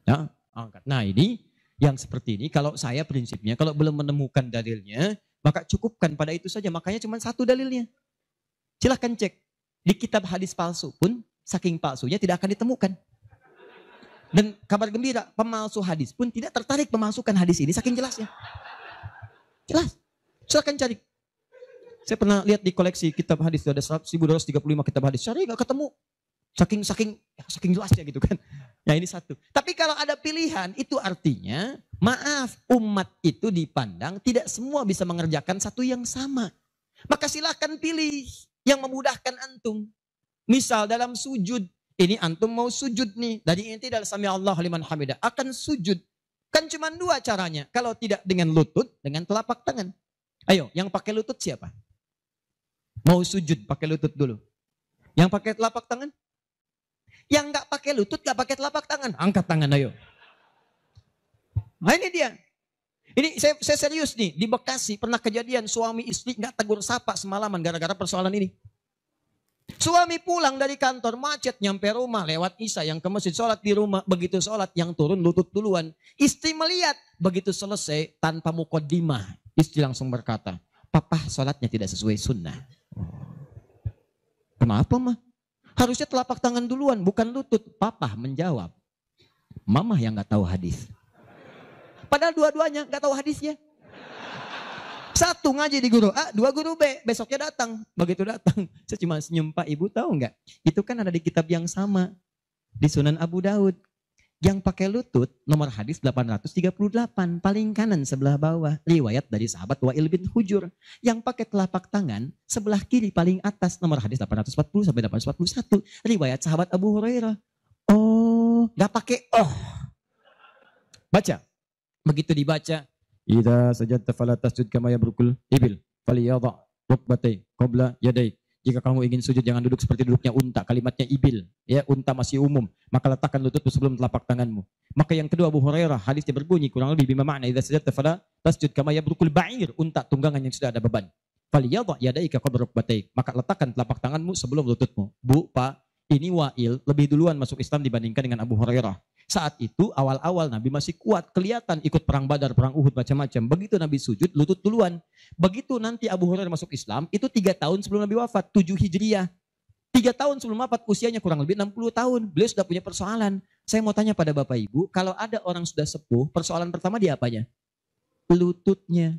Ya, angkat. Nah ini yang seperti ini kalau saya prinsipnya kalau belum menemukan dalilnya maka cukupkan pada itu saja. Makanya cuma satu dalilnya. Silahkan cek. Di kitab hadis palsu pun saking palsunya tidak akan ditemukan. Dan kabar gembira pemalsu hadis pun tidak tertarik memasukkan hadis ini saking jelasnya. Jelas. Silahkan cari. Saya pernah lihat di koleksi kitab hadis ada 1235 kitab hadis. Cari nggak ketemu. Saking jelasnya gitu kan. Ya ini satu. Tapi kalau ada pilihan itu artinya maaf umat itu dipandang tidak semua bisa mengerjakan satu yang sama. Maka silahkan pilih yang memudahkan antum. Misal dalam sujud. Ini antum mau sujud nih. Dari inti dalam sami Allah liman hamidah. Akan sujud. Kan cuma dua caranya. Kalau tidak dengan lutut, dengan telapak tangan. Ayo yang pakai lutut siapa? Mau sujud pakai lutut dulu. Yang pakai telapak tangan? Yang nggak pakai lutut, nggak pakai telapak tangan, angkat tangan ayo. Nah ini dia. Ini saya serius nih, di Bekasi pernah kejadian suami istri nggak tegur sapa semalaman gara-gara persoalan ini. Suami pulang dari kantor macet nyampe rumah lewat isya yang ke masjid sholat di rumah. Begitu sholat yang turun lutut duluan. Istri melihat begitu selesai tanpa muqaddimah. Istri langsung berkata, papa sholatnya tidak sesuai sunnah. Kenapa mah? Harusnya telapak tangan duluan, bukan lutut. Papa menjawab, mama yang gak tahu hadis. Padahal dua-duanya gak tahu hadisnya. Satu ngaji di guru A, dua guru B. Besoknya datang. Begitu datang, saya cuma senyum, Pak Ibu tahu nggak? Itu kan ada di kitab yang sama. Di Sunan Abu Daud. Yang pakai lutut, nomor hadis 838, paling kanan sebelah bawah. Riwayat dari sahabat Wa'il bin Hujur. Yang pakai telapak tangan, sebelah kiri paling atas, nomor hadis 840 sampai 841. Riwayat sahabat Abu Hurairah. Oh, gak pakai oh. Baca. Begitu dibaca. Idza sajadta fala tasjud kama yabrukul ibil. Faliyadha rukbatai qabla yadai. Jika kamu ingin sujud jangan duduk seperti duduknya unta. Kalimatnya ibil, ya unta masih umum. Maka letakkan lututmu sebelum telapak tanganmu. Maka yang kedua Abu Hurairah hadisnya berbunyi kurang lebih bima makna idza sajadta fala tasjud kama yabrukul ba'ir, unta tunggangan yang sudah ada beban. Faliyadha yadaika qabla rukbatai. Maka letakkan telapak tanganmu sebelum lututmu. Bu, Pak, ini Wa'il lebih duluan masuk Islam dibandingkan dengan Abu Hurairah. Saat itu awal-awal Nabi masih kuat, kelihatan ikut perang Badar, perang Uhud, macam-macam. Begitu Nabi sujud, lutut duluan. Begitu nanti Abu Hurairah masuk Islam, itu 3 tahun sebelum Nabi wafat, 7 Hijriah. 3 tahun sebelum wafat, usianya kurang lebih 60 tahun. Beliau sudah punya persoalan. Saya mau tanya pada Bapak Ibu, kalau ada orang sudah sepuh, persoalan pertama dia apanya? Lututnya.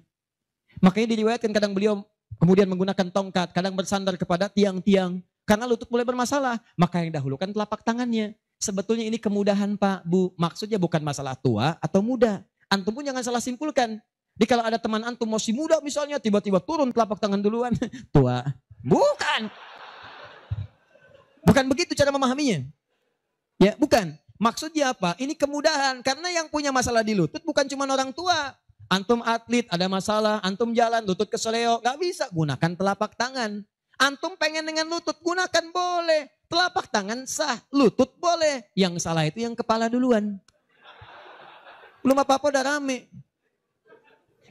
Makanya diriwayatkan kadang beliau kemudian menggunakan tongkat, kadang bersandar kepada tiang-tiang. Karena lutut mulai bermasalah, maka yang dahulukan telapak tangannya. Sebetulnya ini kemudahan Pak, Bu. Maksudnya bukan masalah tua atau muda. Antum pun jangan salah simpulkan. Jadi kalau ada teman antum masih muda misalnya, tiba-tiba turun telapak tangan duluan. Tua. Bukan. Bukan begitu cara memahaminya. Ya, bukan. Maksudnya apa? Ini kemudahan. Karena yang punya masalah di lutut bukan cuma orang tua. Antum atlet, ada masalah. Antum jalan, lutut keseleo. Gak bisa. Gunakan telapak tangan. Antum pengen dengan lutut, gunakan boleh. Telapak tangan sah, lutut boleh. Yang salah itu yang kepala duluan. Belum apa-apa udah rame.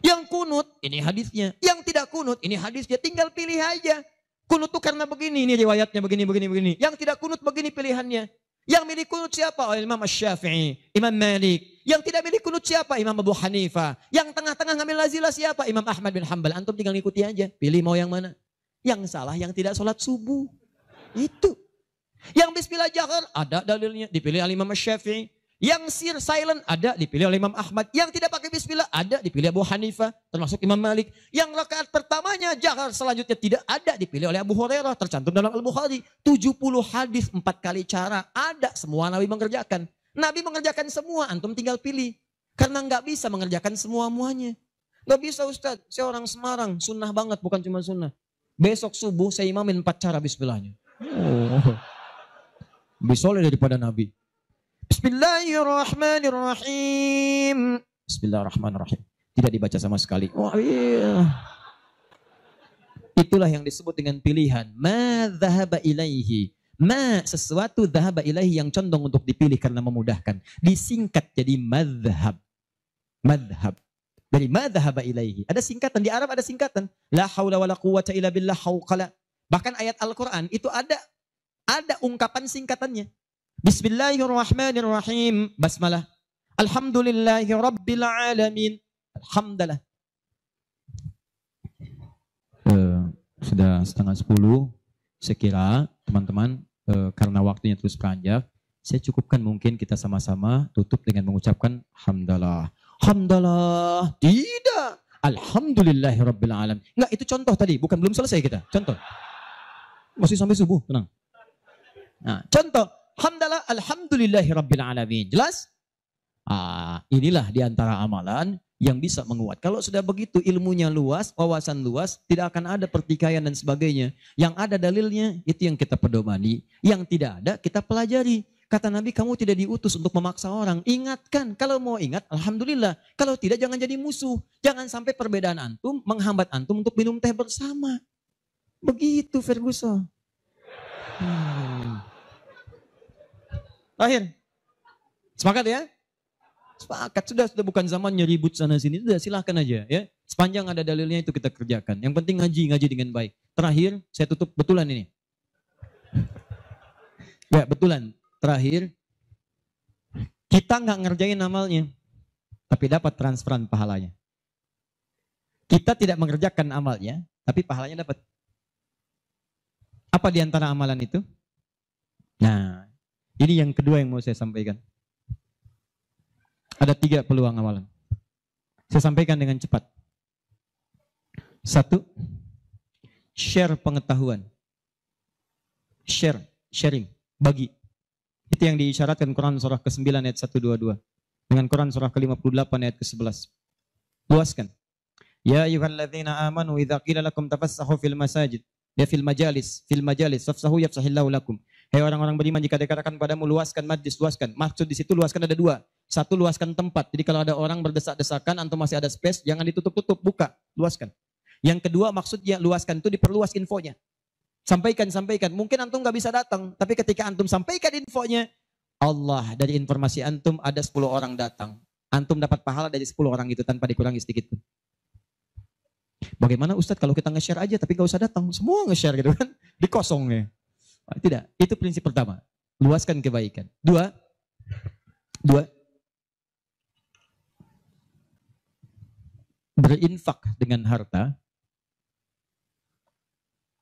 Yang kunut, ini hadisnya. Yang tidak kunut, ini hadisnya. Tinggal pilih aja. Kunut tuh karena begini, ini riwayatnya begini. Yang tidak kunut begini pilihannya. Yang milih kunut siapa? Oh, Imam Syafi'i, Imam Malik. Yang tidak milih kunut siapa? Imam Abu Hanifah. Yang tengah-tengah ngambil lazilah siapa? Imam Ahmad bin Hanbal. Antum tinggal ngikuti aja. Pilih mau yang mana. Yang salah yang tidak sholat subuh. Itu. Yang bismillah jahar ada dalilnya, dipilih oleh Imam Syafi'i. Yang sir silent ada, dipilih oleh Imam Ahmad. Yang tidak pakai bismillah ada, dipilih Abu Hanifah, termasuk Imam Malik. Yang rakaat pertamanya jahar, selanjutnya tidak ada, dipilih oleh Abu Hurairah, tercantum dalam Al-Bukhari. 70 hadis, 4 kali cara, ada, semua Nabi mengerjakan. Nabi mengerjakan semua, antum tinggal pilih. Karena nggak bisa mengerjakan semua-muanya. Nggak bisa Ustaz, saya orang Semarang, sunnah banget, bukan cuma sunnah. Besok subuh saya imamin 4 cara bismillahnya. Oh. Lebih soleh daripada Nabi. Bismillahirrahmanirrahim. Bismillahirrahmanirrahim. Tidak dibaca sama sekali. Oh, iya. Itulah yang disebut dengan pilihan. Ma dhahaba ilaihi. Ma sesuatu dhahaba ilaihi yang condong untuk dipilih karena memudahkan. Disingkat jadi madhab. Madhab. Dari ma dhahaba ilaihi. Ada singkatan. Di Arab ada singkatan. La hawla wa la quwwata illa billah hawqala. Bahkan ayat Al-Quran itu ada ungkapan singkatannya. Bismillahirrahmanirrahim. Basmalah. Alhamdulillahi rabbil alamin. Alhamdulillah. Sudah 9:30. Saya kira teman-teman karena waktunya terus beranjak, saya cukupkan mungkin kita sama-sama tutup dengan mengucapkan hamdalah. Hamdalah. Tidak. Alhamdulillahi rabbil alamin. Enggak, itu contoh tadi. Bukan, belum selesai kita. Contoh. Masih sampai subuh. Tenang. Nah, contoh, hamdalah alhamdulillahi rabbil alamin. Jelas? Inilah diantara amalan yang bisa menguat. Kalau sudah begitu ilmunya luas, wawasan luas, tidak akan ada pertikaian dan sebagainya. Yang ada dalilnya, itu yang kita pedomani. Yang tidak ada, kita pelajari. Kata Nabi, kamu tidak diutus untuk memaksa orang. Ingatkan, kalau mau ingat, alhamdulillah. Kalau tidak, jangan jadi musuh. Jangan sampai perbedaan antum menghambat antum untuk minum teh bersama. Begitu Ferguson. Akhir. Sepakat ya? Sepakat. Sudah bukan zamannya ribut sana sini. Sudah silahkan aja ya. Sepanjang ada dalilnya itu kita kerjakan. Yang penting ngaji dengan baik. Terakhir, saya tutup betulan ini. Ya betulan. Terakhir, kita nggak ngerjain amalnya. Tapi dapat transferan pahalanya. Kita tidak mengerjakan amalnya. Tapi pahalanya dapat. Apa di antara amalan itu? Nah, ini yang kedua yang mau saya sampaikan. Ada 3 peluang amalan. Saya sampaikan dengan cepat. 1, share pengetahuan. Sharing, bagi. Itu yang diisyaratkan Quran surah ke-9 ayat 122 dengan Quran surah ke-58 ayat ke-11. Luaskan. Ya ayyuhalladzina amanu idza qila lakum tafassahu fil masajid. Ya fil majalis fafsahu yafsahillahu lakum. Hai orang-orang beriman, jika dikatakan padamu luaskan majlis, luaskan. Maksud di situ luaskan ada dua. Satu, luaskan tempat. Jadi kalau ada orang berdesak-desakan, antum masih ada space, jangan ditutup-tutup, buka, luaskan. Yang kedua, maksudnya luaskan itu diperluas infonya. Sampaikan. Mungkin antum nggak bisa datang, tapi ketika antum sampaikan infonya, Allah dari informasi antum ada 10 orang datang. Antum dapat pahala dari 10 orang itu tanpa dikurangi sedikit pun. Bagaimana Ustadz kalau kita nge-share aja tapi gak usah datang, semua nge-share gitu kan, dikosongnya. Tidak, itu prinsip pertama, luaskan kebaikan. Dua, berinfak dengan harta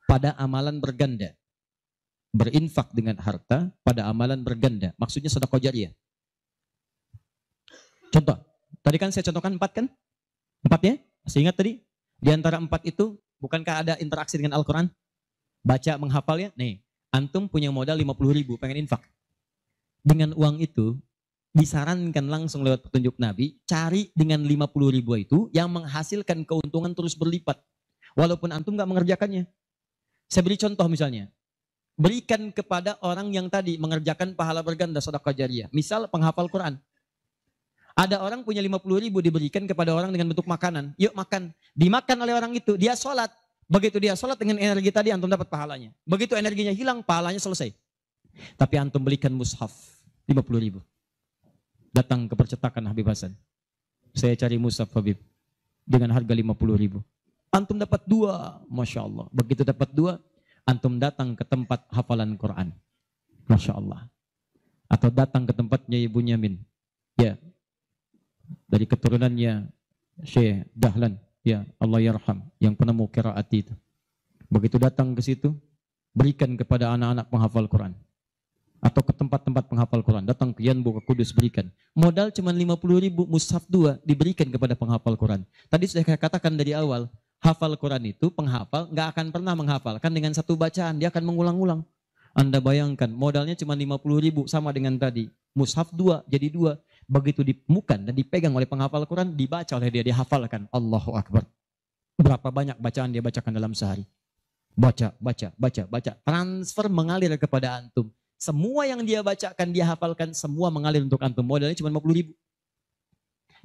pada amalan berganda. Berinfak dengan harta pada amalan berganda, maksudnya sedekah jariyah. Contoh, tadi kan saya contohkan 4 kan? 4 ya, masih ingat tadi? Di antara 4 itu, bukankah ada interaksi dengan Al-Quran? Baca, menghafalnya. Nih, antum punya modal 50.000, pengen infak. Dengan uang itu, disarankan langsung lewat petunjuk Nabi, cari dengan 50.000 itu yang menghasilkan keuntungan terus berlipat. Walaupun antum gak mengerjakannya. Saya beri contoh misalnya. Berikan kepada orang yang tadi mengerjakan pahala berganda sedekah jariyah. Misal penghafal Quran. Ada orang punya 50.000 diberikan kepada orang dengan bentuk makanan. Yuk makan. Dimakan oleh orang itu. Dia sholat. Begitu dia sholat dengan energi tadi antum dapat pahalanya. Begitu energinya hilang pahalanya selesai. Tapi antum belikan mushaf 50.000. Datang ke percetakan Habib Hasan. Saya cari mushaf Habib. Dengan harga 50.000. Antum dapat 2. Masya Allah. Begitu dapat 2. Antum datang ke tempat hafalan Quran. Masya Allah. Atau datang ke tempatnya Ibu Nyamin. Ya. Dari keturunannya Syekh Dahlan, ya Allah yarham, yang penemu qiraat itu. Begitu datang ke situ, berikan kepada anak-anak penghafal Quran. Atau ke tempat-tempat penghafal Quran, datang ke Yanbu, ke Kudus, berikan. Modal cuma 50.000, mushaf 2 diberikan kepada penghafal Quran. Tadi sudah saya katakan dari awal, hafal Quran itu penghafal nggak akan pernah menghafalkan dengan satu bacaan, dia akan mengulang-ulang. Anda bayangkan, modalnya cuma 50.000 sama dengan tadi. Mushaf 2 jadi 2. Begitu dimukan dan dipegang oleh penghafal Quran, dibaca oleh dia, dihafalkan. Allahu Akbar. Berapa banyak bacaan dia bacakan dalam sehari? Baca. Transfer mengalir kepada antum. Semua yang dia bacakan, dia hafalkan, semua mengalir untuk antum. Modalnya cuma 50.000.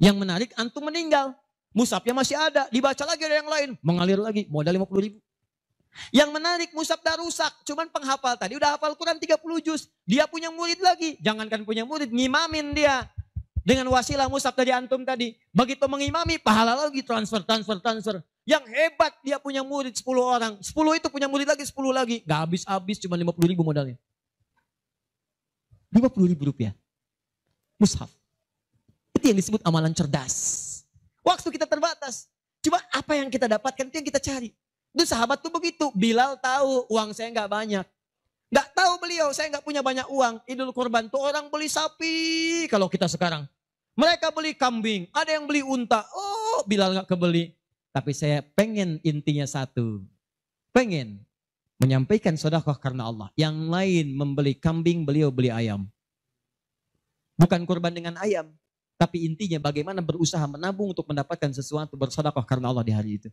Yang menarik, antum meninggal. Mushafnya masih ada, dibaca lagi ada yang lain. Mengalir lagi, modal 50.000. Yang menarik, mushaf dah rusak. Cuman penghafal tadi udah hafal Quran 30 juz. Dia punya murid lagi. Jangankan punya murid, ngimamin dia. Dengan wasilah mushaf dari antum tadi. Begitu mengimami, pahala lagi transfer. Yang hebat dia punya murid 10 orang. 10 itu punya murid lagi, 10 lagi. Gak habis-habis, cuma 50.000 modalnya. 50.000 rupiah. Mushaf. Itu yang disebut amalan cerdas. Waktu kita terbatas. Coba apa yang kita dapatkan itu yang kita cari. Itu sahabat tuh begitu. Bilal tahu uang saya gak banyak. Gak tahu beliau, saya gak punya banyak uang. Idul Kurban tuh orang beli sapi kalau kita sekarang. Mereka beli kambing, ada yang beli unta. Oh, Bilal gak kebeli. Tapi saya pengen intinya satu. Pengen menyampaikan sedekah karena Allah. Yang lain membeli kambing, beliau beli ayam. Bukan kurban dengan ayam. Tapi intinya bagaimana berusaha menabung untuk mendapatkan sesuatu bersedekah karena Allah di hari itu.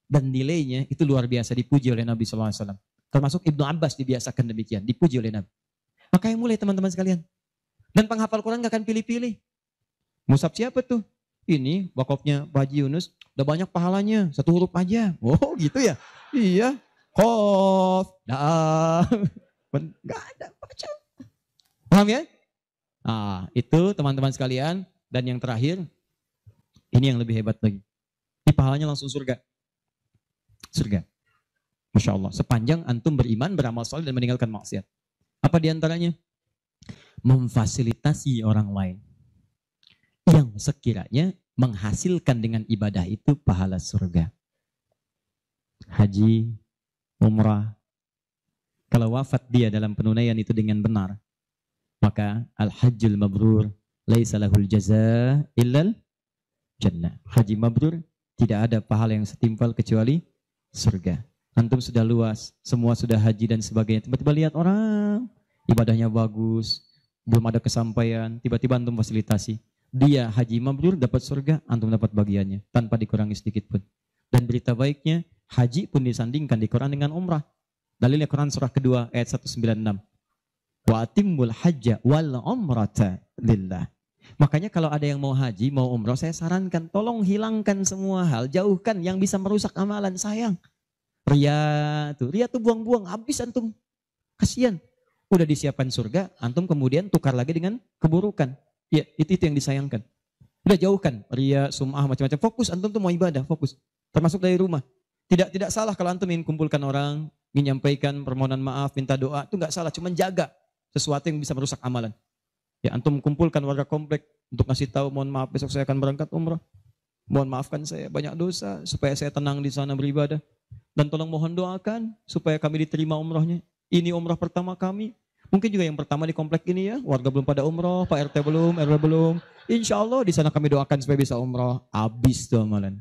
Dan nilainya itu luar biasa dipuji oleh Nabi SAW. Termasuk Ibnu Abbas dibiasakan demikian. Dipuji oleh Nabi. Makanya mulai teman-teman sekalian. Dan penghafal Quran gak akan pilih-pilih. Mushaf siapa tuh? Ini wakafnya Pak Haji Yunus. Udah banyak pahalanya. 1 huruf aja. Oh gitu ya? Iya. Qaf. Gak ada. Baca. Paham ya? Nah, itu teman-teman sekalian. Dan yang terakhir. Ini yang lebih hebat lagi. Ini pahalanya langsung surga. Surga. Masya Allah. Sepanjang antum beriman, beramal saleh dan meninggalkan maksiat. Apa diantaranya? Memfasilitasi orang lain. Yang sekiranya menghasilkan dengan ibadah itu pahala surga. Haji, umrah. Kalau wafat dia dalam penunaian itu dengan benar. Maka al-hajjul mabrur. Laisa lahul jaza illal jannah. Haji mabrur. Tidak ada pahala yang setimpal kecuali surga. Antum sudah luas, semua sudah haji dan sebagainya. Tiba-tiba lihat orang, ibadahnya bagus, belum ada kesampaian, tiba-tiba antum fasilitasi. Dia haji mabrur dapat surga, antum dapat bagiannya tanpa dikurangi sedikit pun. Dan berita baiknya, haji pun disandingkan di Quran dengan umrah. Dalilnya Quran surah kedua ayat 196. Wa atimmul hajja wal umrata lillah. Makanya kalau ada yang mau haji, mau umrah, saya sarankan tolong hilangkan semua hal, jauhkan yang bisa merusak amalan, sayang. Ria tuh buang-buang, habis antum. Kasihan. Udah disiapkan surga, antum kemudian tukar lagi dengan keburukan. Ya, itu yang disayangkan. Udah jauhkan ria, sum'ah, macam-macam. Fokus, antum tuh mau ibadah, fokus. Termasuk dari rumah. Tidak salah kalau antum ingin kumpulkan orang, ingin menyampaikan permohonan maaf, minta doa, itu nggak salah, cuma jaga sesuatu yang bisa merusak amalan. Ya, antum kumpulkan warga komplek untuk ngasih tahu, mohon maaf besok saya akan berangkat umrah. Mohon maafkan saya banyak dosa supaya saya tenang di sana beribadah. Dan tolong mohon doakan supaya kami diterima umrahnya. Ini umrah pertama kami. Mungkin juga yang pertama di komplek ini ya, warga belum pada umrah, Pak RT belum, RW belum. Insya Allah di sana kami doakan supaya bisa umrah. Habis tuh amalan.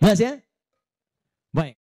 Jelas ya? Baik.